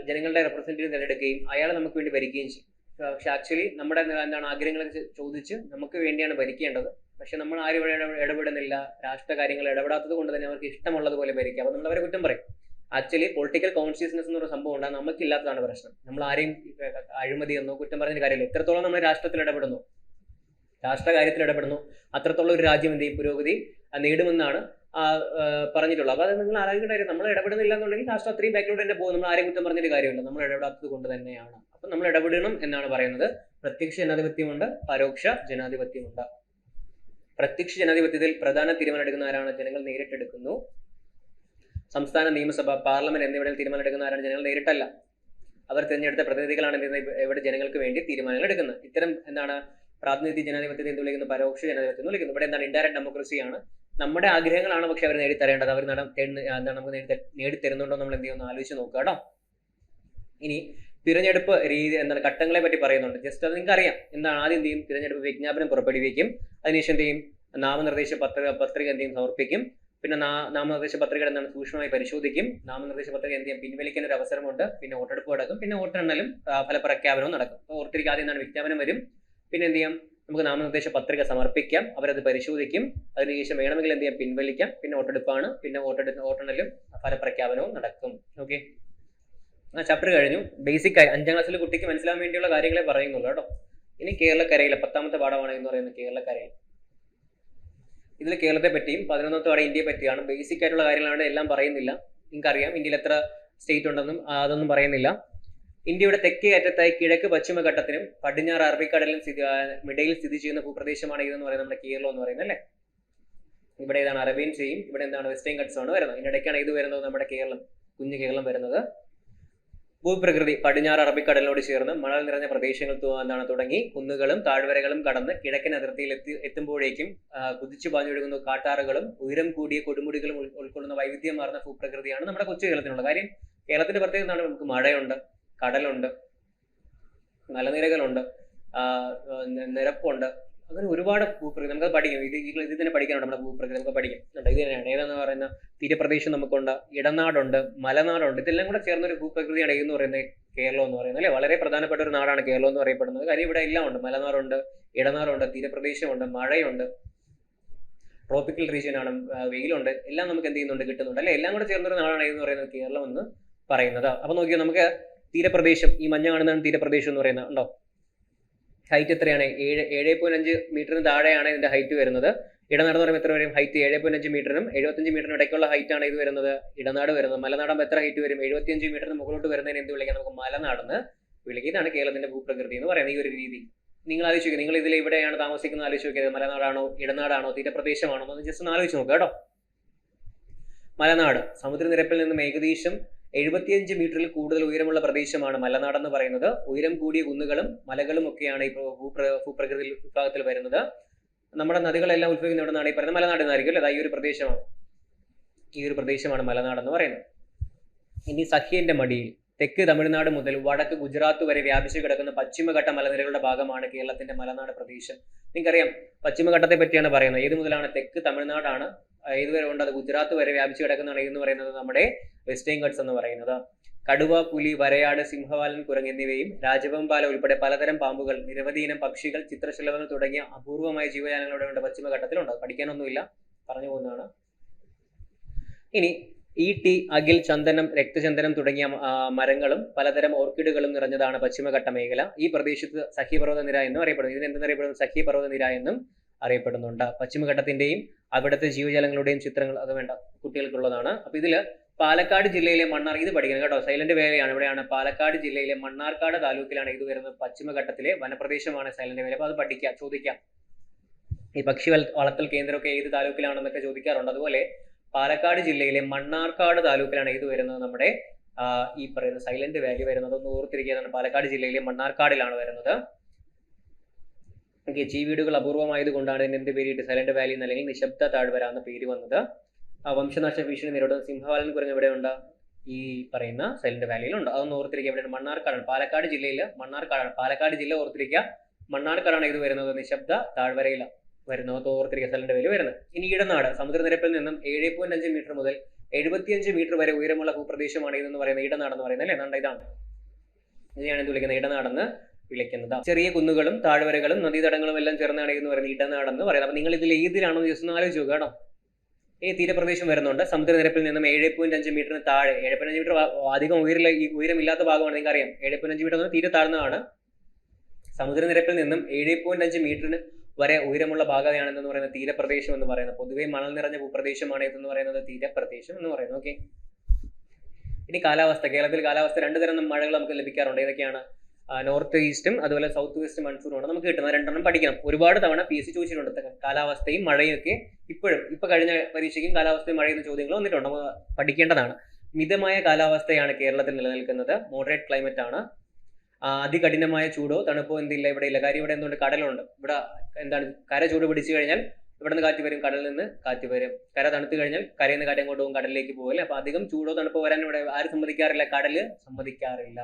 ജനങ്ങളുടെ റെപ്രസെന്റേറ്റീവ് തിരഞ്ഞെടുക്കുകയും അയാളെ നമുക്ക് വേണ്ടി ഭരിക്കുകയും ചെയ്യും. പക്ഷെ ആക്ച്വലി നമ്മുടെ എന്താണ് ആഗ്രഹങ്ങളൊക്കെ ചോദിച്ച് നമുക്ക് വേണ്ടിയാണ് ഭരിക്കേണ്ടത്. പക്ഷെ നമ്മൾ ആരും ഇടപെടുന്നില്ല, രാഷ്ട്ര കാര്യങ്ങൾ ഇടപെടാത്തത് കൊണ്ട് തന്നെ അവർക്ക് ഇഷ്ടമുള്ളതുപോലെ ഭരിക്കുക. അപ്പോൾ നമ്മൾ അവരെ കുറ്റം പറയും. ആക്ച്വലി പൊളിറ്റിക്കൽ കോൺഷ്യസ്നെസ് എന്നൊരു സംഭവം ഉണ്ടാകും, നമുക്കില്ലാത്തതാണ് പ്രശ്നം. നമ്മൾ ആരെയും അഴിമതി എന്നോ കുറ്റം പറഞ്ഞ കാര്യമില്ല. എത്രത്തോളം നമ്മൾ രാഷ്ട്രത്തിൽ ഇടപെടുന്നു, രാഷ്ട്ര കാര്യത്തിൽ ഇടപെടുന്നു, അത്രത്തോളം ഒരു രാജ്യം എന്ത് ചെയ്യും, പുരോഗതി നേടുമെന്നാണ് പറഞ്ഞിട്ടുള്ളത്. അപ്പോൾ അത് നിങ്ങൾ ആലോചിക്കേണ്ട കാര്യം, നമ്മൾ ഇടപെടുന്നില്ല എന്നുണ്ടെങ്കിൽ രാഷ്ട്രം അത്രയും ബാക്കിലോട്ട് തന്നെ പോകും. നമ്മൾ ആരെയും കുറ്റം പറഞ്ഞിട്ട് കാര്യമില്ല, നമ്മൾ ഇടപെടാത്തത് കൊണ്ട് തന്നെയാണ്. അപ്പം നമ്മൾ ഇടപെടണം എന്നാണ് പറയുന്നത്. പ്രത്യക്ഷ ജനാധിപത്യമുണ്ട്, പരോക്ഷ ജനാധിപത്യമുണ്ട്. പ്രത്യക്ഷ ജനാധിപത്യത്തിൽ പ്രധാന തീരുമാനം എടുക്കുന്ന ആരാണ്, ജനങ്ങൾ നേരിട്ടെടുക്കുന്നു. സംസ്ഥാന നിയമസഭ, പാർലമെന്റ് എന്നിവിടങ്ങളിൽ തീരുമാനം എടുക്കുന്ന ആരാണ്, ജനങ്ങൾ നേരിട്ടല്ല. അവർ തിരഞ്ഞെടുത്ത പ്രതിനിധികളാണ് ഇവിടെ ജനങ്ങൾക്ക് വേണ്ടി തീരുമാനങ്ങൾ എടുക്കുന്നത്. ഇത്തരം എന്താണ് പ്രാതിനിധ്യ ജനാധിപത്യത്തെ എന്ത് വിളിക്കുന്നു, പരോക്ഷ ജനാധിപത്യം എന്ന് വിളിക്കുന്നു. ഇവിടെ എന്താണ്, ഇൻഡയറക്ട് ഡെമോക്രസിയാണ്. നമ്മുടെ ആഗ്രഹങ്ങളാണ് പക്ഷെ അവർ നേടിത്തരേണ്ടത്. അവർ എന്താണ് നമുക്ക് നേടിത്തരുന്നുണ്ടോ നമ്മൾ എന്ത് ചെയ്യുന്നു ആലോചിച്ച് നോക്കുക കേട്ടോ. ഇനി തിരഞ്ഞെടുപ്പ് രീതി എന്താണ്, ഘട്ടങ്ങളെ പറ്റി പറയുന്നുണ്ട്. ജസ്റ്റ് അത് നിങ്ങൾക്ക് അറിയാം എന്താണ്. ആദ്യം എന്ത് ചെയ്യും, തിരഞ്ഞെടുപ്പ് വിജ്ഞാപനം പുറപ്പെടുവിക്കും. അതിനുശേഷം എന്ത് ചെയ്യും, നാമനിർദ്ദേശ പത്രിക എന്ത് ചെയ്യും, സമർപ്പിക്കും. പിന്നെ നാമനിർദ്ദേശ പത്രിക എന്താണ് സൂക്ഷ്മമായി പരിശോധിക്കും. നാമനിർദ്ദേശ പത്രിക എന്ത് ചെയ്യും, പിൻവലിക്കാൻ ഒരു അവസരമുണ്ട്. പിന്നെ വോട്ടെടുപ്പ് നടക്കും, പിന്നെ വോട്ടെണ്ണലും ഫലപ്രഖ്യാപനവും നടക്കും. അപ്പോൾ ഓർത്തിരിക്കുക, ആദ്യം എന്താണ് വിജ്ഞാപനം വരും, പിന്നെ എന്ത് ചെയ്യാം, നമുക്ക് നാമനിർദ്ദേശ പത്രിക സമർപ്പിക്കാം, അവരത് പരിശോധിക്കും. അതിനുശേഷം വേണമെങ്കിൽ എന്ത് ചെയ്യാം, പിൻവലിക്കാം. പിന്നെ വോട്ടെടുപ്പാണ്, പിന്നെ വോട്ടെണ്ണലും ഫലപ്രഖ്യാപനവും നടക്കും. ഓക്കെ, ആ ചാപ്റ്റർ കഴിഞ്ഞു. ബേസിക് ആയി 5ാം ക്ലാസ്സിലെ കുട്ടിക്ക് മനസ്സിലാൻ വേണ്ടിയുള്ള കാര്യങ്ങളെ പറയുന്നുള്ളൂ കേട്ടോ. ഇനി കേരളക്കരയിലെ 10ാമത്തെ പാഠമാണ് എന്ന് പറയുന്നത് കേരളക്കരയിൽ. ഇതിൽ കേരളത്തെ പറ്റിയും 11ാമത്തെ പാഠം ഇന്ത്യയെ പറ്റിയാണ്. ബേസിക് ആയിട്ടുള്ള കാര്യങ്ങളാണ്, എല്ലാം പറയുന്നില്ല. നിങ്ങൾക്കറിയാം ഇന്ത്യയിൽ എത്ര സ്റ്റേറ്റ് ഉണ്ടെന്നും അതൊന്നും പറയുന്നില്ല. ഇന്ത്യയുടെ തെക്കേ അറ്റത്തായി കിഴക്ക് പശ്ചിമഘട്ടത്തിനും പടിഞ്ഞാറ് അറബിക്കടലിനും ഇടയിൽ സ്ഥിതി ചെയ്യുന്ന ഭൂപ്രദേശമാണ് ഇതെന്ന് പറയുന്നത് നമ്മുടെ കേരളം എന്ന് പറയുന്നത് അല്ലേ. ഇവിടെ ഏതാണ്, അറേബ്യൻ സീയും ഇവിടെ എന്താണ് വെസ്റ്റേൺ ഘട്ട്സ് ആണ് വരുന്നത്. ഇതിനിടയ്ക്കാണ് ഇത് വരുന്നത്, നമ്മുടെ കേരളം, കുഞ്ഞു കേരളം വരുന്നത്. ഭൂപ്രകൃതി പടിഞ്ഞാറ് അറബിക്കടലിനോട് ചേർന്ന് മണൽ നിറഞ്ഞ പ്രദേശങ്ങൾ എന്താണ് തുടങ്ങി കുന്നുകളും താഴ്വരകളും കടന്ന് കിഴക്കൻ അതിർത്തിയിൽ എത്തുമ്പോഴേക്കും കുതിച്ചു പാഞ്ഞൊഴുകുന്ന കാട്ടാറുകളും ഉയരം കൂടിയ കൊടുമുടികളും ഉൾക്കൊള്ളുന്ന വൈവിധ്യമാർന്ന ഭൂപ്രകൃതിയാണ് നമ്മുടെ കൊച്ചു കേരളത്തിനുള്ള കാര്യം. കേരളത്തിന്റെ പ്രത്യേകത എന്താണ്, നമുക്ക് മഴയുണ്ട്, കടലുണ്ട്, മലനിരകളുണ്ട്, നിരപ്പുണ്ട്, അങ്ങനെ ഒരുപാട് ഭൂപ്രകൃതി നമുക്ക് പഠിക്കും. ഇത് തന്നെ പഠിക്കാനുണ്ട് നമ്മുടെ ഭൂപ്രകൃതി നമുക്ക് പഠിക്കാം. ഇത് തന്നെയാണ് ഏതാന്ന് പറയുന്ന തീരപ്രദേശം നമുക്കുണ്ട്, ഇടനാടുണ്ട്, മലനാടുണ്ട്. ഇതെല്ലാം കൂടെ ചേർന്നൊരു ഭൂപ്രകൃതിയാണ് എന്ന് പറയുന്നത് കേരളം എന്ന് പറയുന്നത് അല്ലെ. വളരെ പ്രധാനപ്പെട്ട ഒരു നാടാണ് കേരളം എന്ന് പറയപ്പെടുന്നത്. കാര്യം ഇവിടെ എല്ലാം ഉണ്ട്, മലനാടുണ്ട്, ഇടനാടുണ്ട്, തീരപ്രദേശമുണ്ട്, മഴയുണ്ട്, ട്രോപ്പിക്കൽ റീജിയൻ ആണ്, വെയിലുണ്ട്, എല്ലാം നമുക്ക് എന്ത് ചെയ്യുന്നുണ്ട്, കിട്ടുന്നുണ്ട് അല്ലെ. എല്ലാം കൂടെ ചേർന്നൊരു നാടാണ് എന്ന് പറയുന്നത് കേരളം എന്ന് പറയുന്നത്. അപ്പൊ നോക്കിയോ, നമുക്ക് തീരപ്രദേശം, ഈ മഞ്ഞ കാണുന്നതാണ് തീരപ്രദേശം എന്ന് പറയുന്നത് ഉണ്ടോ. ഹൈറ്റ് എത്രയാണ്, 7.5 മീറ്ററിന് താഴെയാണ് ഇതിന്റെ ഹൈറ്റ് വരുന്നത്. ഇടനാട് എന്ന് പറയുമ്പോൾ എത്ര വരും, ഹൈറ്റ് 7.5 മീറ്ററിനും 75 മീറ്ററിനും ഇടയ്ക്കുള്ള ഹൈറ്റ് ആണ് ഇത് വരുന്നത്, ഇടനാട് വരുന്നത്. മലനാടാകുമ്പോൾ എത്ര ഹൈറ്റ് വരും, 75 മീറ്ററിന് മുകളിലോട്ട് വരുന്നതിന് എന്ത് വിളിക്കാം, നമുക്ക് മലനാടെന്ന് വിളിക്കുക. ഇതാണ് കേരളത്തിന്റെ ഭൂപ്രകൃതി എന്ന് പറയുന്നത് ഈ ഒരു രീതി. നിങ്ങൾ ആലോചിക്കുക, നിങ്ങൾ ഇതിൽ എവിടെയാണ് താമസിക്കുന്നത് ആലോചിച്ച് നോക്കിയത്, മലനാടാണോ ഇടനാടാണോ തീരപ്രദേശമാണോ എന്ന് ജസ്റ്റ് ഒന്ന് ആലോചിച്ച് നോക്കുക കേട്ടോ. മലനാട് സമുദ്രനിരപ്പിൽ നിന്നും ഏകദേശം 75 മീറ്ററിൽ കൂടുതൽ ഉയരമുള്ള പ്രദേശമാണ് മലനാടെന്ന് പറയുന്നത്. ഉയരം കൂടിയ കുന്നുകളും മലകളും ഒക്കെയാണ് ഈ ഭൂപ്രകൃതി വിഭാഗത്തിൽ വരുന്നത്. നമ്മുടെ നദികളെല്ലാം ഉത്ഭവിക്കുന്ന എവിടെ നിന്നാണ് ഈ പറയുന്നത്, മലനാട് എന്നായിരിക്കും അല്ലെ. ഈ ഒരു പ്രദേശമാണ് മലനാട് എന്ന് പറയുന്നത്. ഇനി സഹ്യന്റെ മടിയിൽ തെക്ക് തമിഴ്നാട് മുതൽ വടക്ക് ഗുജറാത്ത് വരെ വ്യാപിച്ചു കിടക്കുന്ന പശ്ചിമഘട്ട മലനിരകളുടെ ഭാഗമാണ് കേരളത്തിന്റെ മലനാട് പ്രദേശം. നിങ്ങൾക്കറിയാം പശ്ചിമഘട്ടത്തെ പറ്റിയാണ് പറയുന്നത്. ഏത് മുതലാണ്, തെക്ക് തമിഴ്നാടാണ്, ഏതുവരെ ഉണ്ട്, അത് ഗുജറാത്ത് വരെ വ്യാപിച്ചു കിടക്കുന്നതാണ് എന്ന് പറയുന്നത് നമ്മുടെ വെസ്റ്റേൺ ഘട്ട്സ് എന്ന് പറയുന്നത്. കടുവ, പുലി, വരയാട്, സിംഹവാലൻ, കുരങ്ങ് എന്നിവയും രാജവെമ്പാല ഉൾപ്പെടെ പലതരം പാമ്പുകൾ, നിരവധി ഇനം പക്ഷികൾ, ചിത്രശലഭങ്ങൾ തുടങ്ങിയ അപൂർവമായ ജീവജാലങ്ങളുടെ പശ്ചിമഘട്ടത്തിലുണ്ട്. പഠിക്കാനൊന്നുമില്ല, പറഞ്ഞു പോകുന്നതാണ്. ഇനി ഈട്ടി, അകിൽ, ചന്ദനം, രക്തചന്ദനം തുടങ്ങിയ മരങ്ങളും പലതരം ഓർക്കിഡുകളും നിറഞ്ഞതാണ് പശ്ചിമഘട്ട മേഖല. ഈ പ്രദേശത്ത് സഖ്യപർവ്വത നിര എന്നും അറിയപ്പെടുന്നു. ഇതിനെന്തെന്നറിയപ്പെടുന്നു, സഖ്യപർവ്വത നിര എന്നും അറിയപ്പെടുന്നുണ്ട്. പശ്ചിമഘട്ടത്തിന്റെയും അവിടുത്തെ ജീവജാലങ്ങളുടെയും ചിത്രങ്ങൾ അത് വേണ്ട കുട്ടികൾക്കുള്ളതാണ്. അപ്പൊ ഇതില് പാലക്കാട് ജില്ലയിലെ മണ്ണാർ, ഇത് പഠിക്കണം കേട്ടോ, സൈലന്റ് വേലയാണ്. ഇവിടെയാണ് പാലക്കാട് ജില്ലയിലെ മണ്ണാർക്കാട് താലൂക്കിലാണ് ഇത് വരുന്നത്. പശ്ചിമഘട്ടത്തിലെ വനപ്രദേശമാണ് സൈലന്റ് വേല. അപ്പൊ അത് പഠിക്കാം, ചോദിക്കാം. ഈ പക്ഷി വളർത്തൽ കേന്ദ്രമൊക്കെ ഏത് താലൂക്കിലാണെന്നൊക്കെ ചോദിക്കാറുണ്ട്. അതുപോലെ പാലക്കാട് ജില്ലയിലെ മണ്ണാർക്കാട് താലൂക്കിലാണ് ഇത് വരുന്നത്, നമ്മുടെ ഈ പറയുന്ന സൈലന്റ് വാലി വരുന്നത്. ഒന്ന് ഓർത്തിരിക്കുകയാണ്, പാലക്കാട് ജില്ലയിലെ മണ്ണാർക്കാടിലാണ് വരുന്നത്. ഓക്കെ, ചീവീടുകൾ അപൂർവമായതുകൊണ്ടാണ് ഇതിന് എന്ത് പേരിട്ട് സൈലന്റ് വാലി അല്ലെങ്കിൽ നിശബ്ദ താഴ്വര എന്ന പേര് വന്നത്. വംശനാശ ഭീഷണി നേരിടുന്ന സിംഹവാലൻ കുരങ്ങ് എവിടെയുണ്ട്? ഈ പറയുന്ന സൈലന്റ് വാലിയിലുണ്ട്. അതൊന്ന് ഓർത്തിരിക്കുക. എവിടെയാണ്? മണ്ണാർക്കാടാണ്, പാലക്കാട് ജില്ലയിൽ മണ്ണാർക്കാടാണ്. പാലക്കാട് ജില്ല ഓർത്തിരിക്കുക. മണ്ണാർക്കാടാണ് ഇത് വരുന്നത്, നിശബ്ദ താഴ്വരയിൽ വരുന്നത് ഓർത്തിരിക്കുക, സൈലന്റ് വാലി വരുന്നത്. ഇനി ഇടനാട് സമുദ്രനിരപ്പിൽ നിന്നും 7.5 മീറ്റർ മുതൽ 75 മീറ്റർ വരെ ഉയരമുള്ള ഭൂപ്രദേശമാണ് ഇതെന്ന് പറയുന്നത്, ഇടനാടെന്ന് പറയുന്നത് അല്ലേ. എന്താ ഇതാണ്, ഇതിനെയാണ് എന്ത് വിളിക്കുന്നത്? ഇടനാടെന്ന് വിളിക്കുന്നത്. ചെറിയ കുന്നുകളും താഴ്വരകളും നദീതടങ്ങളും എല്ലാം ചേർന്നാണ് എന്ന് പറയുന്നത് ഇടനാടെന്ന് പറയുന്നത്. അപ്പൊ നിങ്ങൾ ഇതിൽ ഏതിലാണെന്ന് ജസ്റ്റ് ഒന്ന് ആലോചിച്ച് നോക്കുക കേട്ടോ. ഈ തീരപ്രദേശം വരുന്നുണ്ട്, സമുദ്രനിരപ്പിൽ നിന്നും 7.5 മീറ്ററിന് താഴെ. 7.5 മീറ്റർ അധികം ഉയരമില്ലാത്ത ഭാഗമാണ്, നിങ്ങൾക്ക് അറിയാം. 7.5 മീറ്റർ തീരെ താഴ്ന്നതാണ്. സമുദ്രനിരപ്പിൽ നിന്നും 7.5 മീറ്ററിന് വരെ ഉയരമുള്ള ഭാഗമാണെന്ന് പറയുന്നത് തീരപ്രദേശം എന്ന് പറയുന്നത്. പൊതുവെ മണൽ നിറഞ്ഞ ഭൂപ്രദേശമാണ് ഇതെന്ന് പറയുന്നത് തീരപ്രദേശം എന്ന് പറയുന്നത്. ഓക്കെ, ഇനി കാലാവസ്ഥ. കേരളത്തിൽ കാലാവസ്ഥ 2 തരം മഴകൾ നമുക്ക് ലഭിക്കാറുണ്ട്. ഏതൊക്കെയാണ്? നോർത്ത് ഈസ്റ്റും അതുപോലെ സൗത്ത് വെസ്റ്റ് മൺസൂണുമാണ് നമുക്ക് കിട്ടുന്നത്. 2 പഠിക്കണം. ഒരുപാട് തവണ PSC ചോദിച്ചിട്ടുണ്ട് കാലാവസ്ഥയും മഴയും ഒക്കെ. ഇപ്പൊ കഴിഞ്ഞ പരീക്ഷയ്ക്കും കാലാവസ്ഥയും മഴയും ചോദ്യങ്ങൾ വന്നിട്ടുണ്ട്, നമുക്ക് പഠിക്കേണ്ടതാണ്. മിതമായ കാലാവസ്ഥയാണ് കേരളത്തിൽ നിലനിൽക്കുന്നത്. മോഡറേറ്റ് ക്ലൈമറ്റ് ആണ്. അതികഠിനമായ ചൂടോ തണുപ്പോ എന്തില്ല, ഇവിടെ ഇല്ല. കാര്യം ഇവിടെ എന്തുകൊണ്ട്? കടലുണ്ട്. ഇവിടെ എന്താണ്? കര ചൂട് പിടിച്ചു കഴിഞ്ഞാൽ ഇവിടെ നിന്ന് കാറ്റ് വരും, കടലിൽ നിന്ന് കാറ്റ് വരും. കര തണുത്ത് കഴിഞ്ഞാൽ കരയിൽ നിന്ന് കാറ്റ് അങ്ങോട്ട് പോകും, കടലിലേക്ക് പോകില്ല. അപ്പൊ അധികം ചൂടോ തണുപ്പോ വരാൻ ഇവിടെ ആര് സമ്മതിക്കാറില്ല? കടല് സമ്മതിക്കാറില്ല.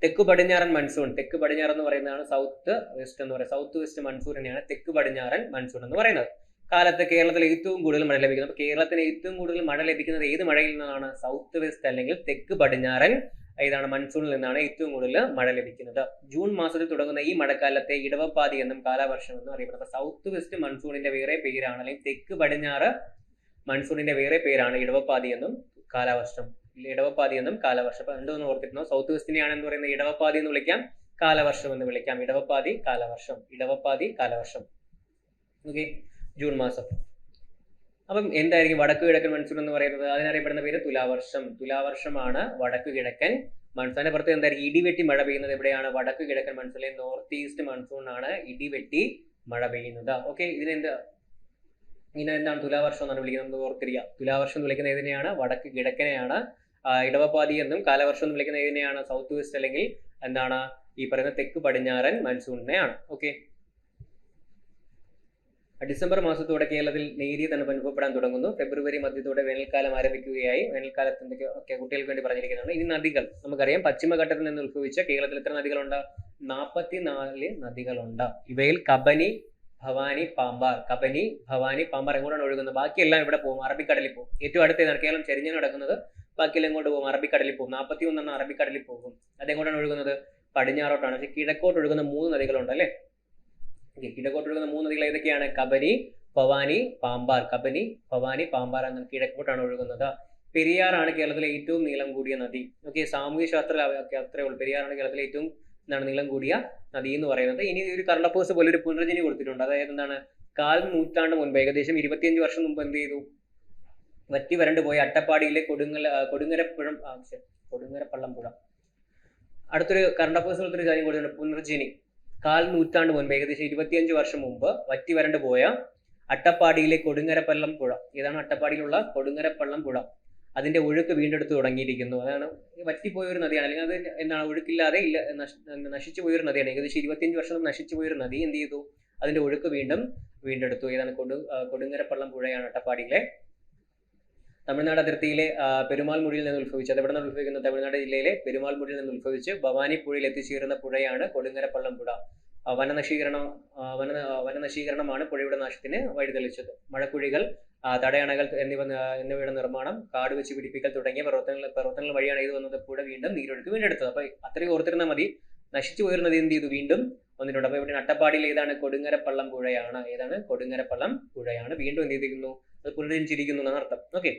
തെക്ക് പടിഞ്ഞാറൻ മൺസൂൺ. തെക്ക് പടിഞ്ഞാറ് എന്ന് പറയുന്നതാണ് സൗത്ത് വെസ്റ്റ് എന്ന് പറയുന്നത്. സൗത്ത് വെസ്റ്റ് മൺസൂണിനെയാണ് തെക്ക് പടിഞ്ഞാറൻ മൺസൂൺ എന്ന് പറയുന്നത്. കാലത്ത് കേരളത്തിൽ ഏറ്റവും കൂടുതൽ മഴ ലഭിക്കുന്നത്. അപ്പൊ കേരളത്തിന് ഏറ്റവും കൂടുതൽ മഴ ലഭിക്കുന്നത് ഏത് മഴയിൽ നിന്നാണ്? സൗത്ത് വെസ്റ്റ് അല്ലെങ്കിൽ തെക്ക് പടിഞ്ഞാറൻ ഏതാണ് മൺസൂണിൽ നിന്നാണ് ഏറ്റവും കൂടുതൽ മഴ ലഭിക്കുന്നത്. ജൂൺ മാസത്തിൽ തുടങ്ങുന്ന ഈ മഴക്കാലത്തെ ഇടവപ്പാതി എന്നും കാലവർഷം എന്നും അറിയപ്പെടുന്നത്. അപ്പൊ സൗത്ത് വെസ്റ്റ് മൺസൂണിന്റെ വേറെ പേരാണ്, അല്ലെങ്കിൽ തെക്ക് പടിഞ്ഞാറ് മൺസൂണിന്റെ വേറെ പേരാണ് ഇടവപ്പാതി എന്നും കാലവർഷം. ഇടവപ്പാതി എന്നും കാലവർഷം. അപ്പൊ രണ്ടൊന്നും ഓർത്തിരുന്നോ? സൗത്ത് വെസ്റ്റിനെയാണ് എന്ന് പറയുന്നത് ഇടവപ്പാതി എന്ന് വിളിക്കാം, കാലവർഷം എന്ന് വിളിക്കാം. ഇടവപ്പാതി, കാലവർഷം. ഇടവപ്പാതി, കാലവർഷം. ഓക്കെ, ജൂൺ മാസം. അപ്പം എന്തായിരിക്കും വടക്കു കിഴക്കൻ മൺസൂൺ എന്ന് പറയുന്നത്? അതിനറിയപ്പെടുന്ന പേര് തുലാവർഷം. തുലാവർഷമാണ് വടക്കു കിഴക്കൻ മൺസൂൺ. അതിന്റെ പുറത്ത് എന്തായിരിക്കും? ഇടിവെട്ടി മഴ പെയ്യുന്നത് എവിടെയാണ്? വടക്കു കിഴക്കൻ മൺസൂണിലെ നോർത്ത് ഈസ്റ്റ് മൺസൂൺ ആണ് ഇടിവെട്ടി മഴ പെയ്യുന്നത്. ഓക്കെ, ഇങ്ങനെ എന്താണ്? തുലാവർഷം എന്നാണ് വിളിക്കുന്നത്, നമുക്ക് ഓർത്തിരിക്കുക. തുലാവർഷം എന്ന് വിളിക്കുന്ന ഏതിനെയാണ്? വടക്ക് കിഴക്കനെയാണ്. ഇടവപ്പാതി എന്നും കാലവർഷം എന്ന് വിളിക്കുന്ന ഏതിനെയാണ്? സൗത്ത് വെസ്റ്റ് അല്ലെങ്കിൽ എന്താണ് ഈ പറയുന്ന തെക്ക് പടിഞ്ഞാറൻ മൺസൂണിനെയാണ്. ഓക്കെ, ഡിസംബർ മാസത്തോടെ കേരളത്തിൽ നേരിയ തണുപ്പ് അനുഭവപ്പെടാൻ തുടങ്ങുന്നു. ഫെബ്രുവരി മധ്യത്തോടെ വേനൽക്കാലം ആരംഭിക്കുകയായി. വേനൽക്കാലത്ത് എന്തൊക്കെ കുട്ടികൾക്ക് വേണ്ടി പറഞ്ഞിരിക്കുന്നതാണ്. ഇനി നദികൾ നമുക്കറിയാം. പശ്ചിമഘട്ടത്തിൽ നിന്ന് ഉത്ഭവിച്ച കേരളത്തിൽ എത്ര നദികളുണ്ട്? 44 നദികളുണ്ട്. ഇവയിൽ കബനി, ഭവാനി, പാമ്പാർ. കബനി, ഭവാനി, പാമ്പാർ എങ്ങോട്ടാണ് ഒഴുകുന്നത്? ബാക്കിയെല്ലാം ഇവിടെ പോകും, അറബിക്കടലിൽ പോകും. ഏറ്റവും അടുത്തേതാണ് കേരളം ചെരിഞ്ഞാണ് കിടക്കുന്നത്, ബാക്കിയെല്ലാം എങ്ങോട്ട് പോകും? അറബിക്കടലിൽ പോകും. 41 അറബിക്കടലിൽ പോകും. അതെങ്ങോട്ടാണ് ഒഴുകുന്നത്? പടിഞ്ഞാറോട്ടാണ്. പക്ഷെ കിഴക്കോട്ട് ഒഴുകുന്ന 3 നദികളുണ്ട് അല്ലെ. കിഴക്കോട്ട് ഒഴുകുന്ന 3 നദികൾ ഏതൊക്കെയാണ്? കബനി, ഭവാനി, പാമ്പാർ. കബനി, ഭവാനി, പാമ്പാർ എന്ന കിഴക്കോട്ടാണ് ഒഴുകുന്നത്. പെരിയാറാണ് കേരളത്തിലെ ഏറ്റവും നീളം കൂടിയ നദി. ഓക്കെ, സാമൂഹ്യ ശാസ്ത്രത്തിൽ അത്രേ ഉള്ളൂ. പെരിയാറാണ് കേരളത്തിലെ ഏറ്റവും നീളം കൂടിയ നദി എന്ന് പറയുന്നത്. ഇനി ഒരു കറണ്ട് അഫയേഴ്സ് പോലെ ഒരു പുനർജനി കൊടുത്തിട്ടുണ്ട്. അതായത് എന്താണ്? 1/4 നൂറ്റാണ്ട് മുൻപ്, ഏകദേശം 25 വർഷം മുമ്പ് എന്ത് ചെയ്തു? വറ്റി വരണ്ടു പോയ അട്ടപ്പാടിയിലെ കൊടുങ്ങരപ്പള്ളം പുഴ. അടുത്തൊരു കറണ്ട് അഫയേഴ്സ് പോലത്തെ കാര്യം കൊടുത്തിട്ടുണ്ട്, പുനർജനി. 1/4 നൂറ്റാണ്ട് മുൻപ്, ഏകദേശം 25 വർഷം മുമ്പ് വറ്റി വരണ്ടു പോയ അട്ടപ്പാടിയിലെ കൊടുങ്ങരപ്പള്ളം പുഴ. ഏതാണ്? അട്ടപ്പാടിയിലുള്ള കൊടുങ്ങരപ്പള്ളം പുഴ. അതിന്റെ ഒഴുക്ക് വീണ്ടെടുത്ത് തുടങ്ങിയിരിക്കുന്നു. അതാണ് വറ്റിപ്പോയ ഒരു നദിയാണ്, അല്ലെങ്കിൽ അത് എന്താണ് ഒഴുക്കില്ലാതെ നശിച്ചു പോയൊരു നദിയാണ്. ഏകദേശം 25 വർഷം നശിച്ചു പോയൊരു നദി എന്ത് ചെയ്തു? അതിന്റെ ഒഴുക്ക് വീണ്ടെടുത്തു. ഏതാണ്? കൊടുങ്ങരപ്പള്ളം പുഴയാണ് അട്ടപ്പാടിയിലെ. തമിഴ്നാട് അതിർത്തിയിലെ പെരുമാൾമുടിയിൽ നിന്ന് ഉത്ഭവിച്ചത്. എവിടെ നിന്നാണ് ഉത്ഭവിക്കുന്നത്? തമിഴ്നാട് ജില്ലയിലെ പെരുമാൾമുടിയിൽ നിന്ന് ഉത്ഭവിച്ച് ഭവാനിപ്പുഴയിൽ എത്തിച്ചേരുന്ന പുഴയാണ് കൊടുങ്ങരപ്പള്ളം പുഴ. വനനശീകരണമാണ് പുഴയുടെ നാശത്തിന് വഴിതെളിച്ചത്. മഴക്കുഴികൾ, തടയണകൾ എന്നിവയുടെ നിർമ്മാണം, കാട് വെച്ച് പിടിപ്പിക്കൽ തുടങ്ങിയ പ്രവർത്തനങ്ങൾ വഴിയാണ് ഇത് വന്നത്. പുഴ വീണ്ടും നീരൊഴുക്ക് വീണ്ടെടുത്തത്. അപ്പൊ അത്രയും ഓർത്തിരുന്നാൽ മതി. നശിച്ചു പോയിരുന്ന നദി എന്ത് ചെയ്തു? വീണ്ടും വന്നിട്ടുണ്ട്. അപ്പൊ ഇവിടെ അട്ടപ്പാടിയിൽ ഏതാണ്? കൊടുങ്ങരപ്പള്ളം പുഴയാണ്. ഏതാണ്? കൊടുങ്ങരപ്പള്ളം പുഴയാണ്. വീണ്ടും എന്ത് ചെയ്തിരിക്കുന്നു? അത് പുനരുജ്ജീവിക്കുന്നു എന്നാണ് അർത്ഥം. ഓക്കെ,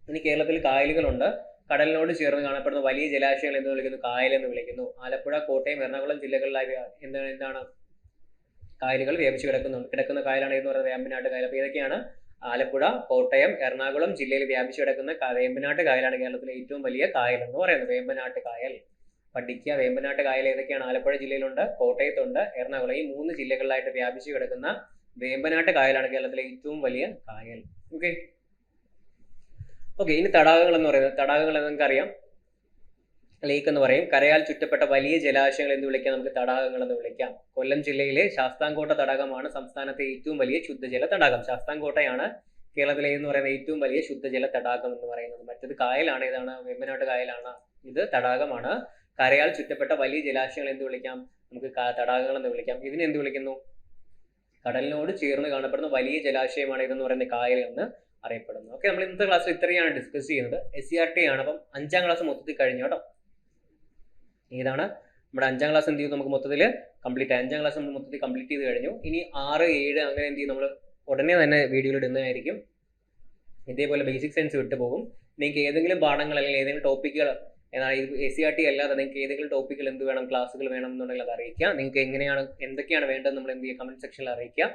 ഇനി കേരളത്തിൽ കായലുകളുണ്ട്. കടലിനോട് ചേർന്ന് കാണപ്പെടുന്ന വലിയ ജലാശയങ്ങൾ എന്ന് വിളിക്കുന്നു കായൽ എന്ന് വിളിക്കുന്നു. ആലപ്പുഴ, കോട്ടയം, എറണാകുളം ജില്ലകളിലായി എന്താണ് കായലുകൾ വ്യാപിച്ചു കിടക്കുന്ന കായലാണ് എന്ന് പറയുന്നത് വേമ്പനാട്ട് കായൽ. അപ്പൊ ഏതൊക്കെയാണ്? ആലപ്പുഴ, കോട്ടയം, എറണാകുളം ജില്ലയിൽ വ്യാപിച്ചു കിടക്കുന്ന വേമ്പനാട്ട് കായലാണ് കേരളത്തിലെ ഏറ്റവും വലിയ കായൽ എന്ന് പറയുന്നത്. വേമ്പനാട്ട് കായൽ പഠിക്കുക. വേമ്പനാട്ട് കായൽ ഏതൊക്കെയാണ്? ആലപ്പുഴ ജില്ലയിലുണ്ട്, കോട്ടയത്തുണ്ട്, എറണാകുളം. ഈ 3 ജില്ലകളിലായിട്ട് വ്യാപിച്ചു കിടക്കുന്ന വേമ്പനാട്ട് കായലാണ് കേരളത്തിലെ ഏറ്റവും വലിയ കായൽ. ഓക്കെ, ഇനി തടാകങ്ങൾ എന്ന് പറയുന്നത്. തടാകങ്ങൾ നമുക്കറിയാം. ലേക്ക് എന്ന് പറയും. കരയാൽ ചുറ്റപ്പെട്ട വലിയ ജലാശയങ്ങൾ എന്ന് വിളിക്കാം, നമുക്ക് തടാകങ്ങൾ എന്ന് വിളിക്കാം. കൊല്ലം ജില്ലയിലെ ശാസ്താംകോട്ട തടാകമാണ് സംസ്ഥാനത്തെ ഏറ്റവും വലിയ ശുദ്ധജല തടാകം. ശാസ്താംകോട്ടയാണ് കേരളത്തിലെ എന്ന് പറയുന്ന ഏറ്റവും വലിയ ശുദ്ധജല തടാകം എന്ന് പറയുന്നത്. മറ്റത് കായലാണ്, ഇതാണ് വെമ്പനാട് കായലാണ്. ഇത് തടാകമാണ്. കരയാൽ ചുറ്റപ്പെട്ട വലിയ ജലാശയങ്ങൾ എന്ത് വിളിക്കാം, നമുക്ക് തടാകങ്ങൾ എന്ന് വിളിക്കാം. ഇതിനെ എന്ത് വിളിക്കുന്നു, കടലിനോട് ചേർന്ന് കാണപ്പെടുന്ന വലിയ ജലാശയമാണ് ഇതെന്ന് പറയുന്ന കായൽ എന്ന് അറിയപ്പെടുന്നു. ഓക്കെ, നമ്മൾ ഇന്നത്തെ ക്ലാസ്സിൽ ഇത്രയാണ് ഡിസ്കസ് ചെയ്യുന്നത്. SCRT ആണ്. അപ്പം 5ാം ക്ലാസ് മൊത്തത്തിൽ കഴിഞ്ഞു കേട്ടോ. ഇതാണ് നമ്മുടെ 5ാം ക്ലാസ് എന്ത് ചെയ്തു, നമുക്ക് മൊത്തത്തിൽ കംപ്ലീറ്റ് 5ാം ക്ലാസ് നമ്മൾ മൊത്തത്തിൽ കംപ്ലീറ്റ് ചെയ്ത് കഴിഞ്ഞു. ഇനി 6, 7 അങ്ങനെ എന്ത് ചെയ്യും, നമ്മൾ ഉടനെ തന്നെ വീഡിയോയിൽ ഇടുന്നതായിരിക്കും. ഇതേപോലെ ബേസിക് സയൻസ് വിട്ടുപോകും. നിങ്ങൾക്ക് ഏതെങ്കിലും പാഠങ്ങൾ അല്ലെങ്കിൽ ഏതെങ്കിലും ടോപ്പിക്കുകൾ, എന്നാൽ SCRT അല്ലാതെ നിങ്ങൾക്ക് ഏതെങ്കിലും ടോപ്പിക്കുകൾ എന്ത് വേണം, ക്ലാസ്സുകൾ വേണം എന്നുണ്ടെങ്കിൽ അത് അറിയിക്കുക. നിങ്ങൾക്ക് എന്തൊക്കെയാണ് വേണ്ടത് നമ്മൾ എന്ത് ചെയ്യുക, കമന്റ് സെക്ഷനിൽ അറിയിക്കുക.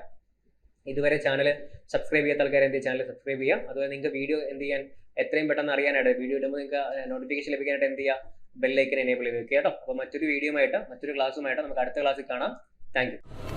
ഇതുവരെ ചാനൽ സബ്സ്ക്രൈബ് ചെയ്യാത്ത ആൾക്കാർ എന്ത് ചാനൽ സബ്സ്ക്രൈബ് ചെയ്യുക. അതുപോലെ നിങ്ങൾക്ക് വീഡിയോ എന്ത് ചെയ്യാൻ എത്രയും പെട്ടെന്ന് അറിയാനായിട്ട്, വീഡിയോ ഇടുമ്പോൾ നിങ്ങൾക്ക് നോട്ടിഫിക്കേഷൻ ലഭിക്കാനായിട്ട് എന്ത് ചെയ്യുക, ബെല്ലൈക്കൻ എനേബിൾ ചെയ്ത് വെക്കുക കേട്ടോ. അപ്പോൾ മറ്റൊരു വീഡിയോയുമായിട്ട് മറ്റൊരു ക്ലാസ്സുമായിട്ട് നമുക്ക് അടുത്ത ക്ലാസ്സിൽ കാണാം. Thank you.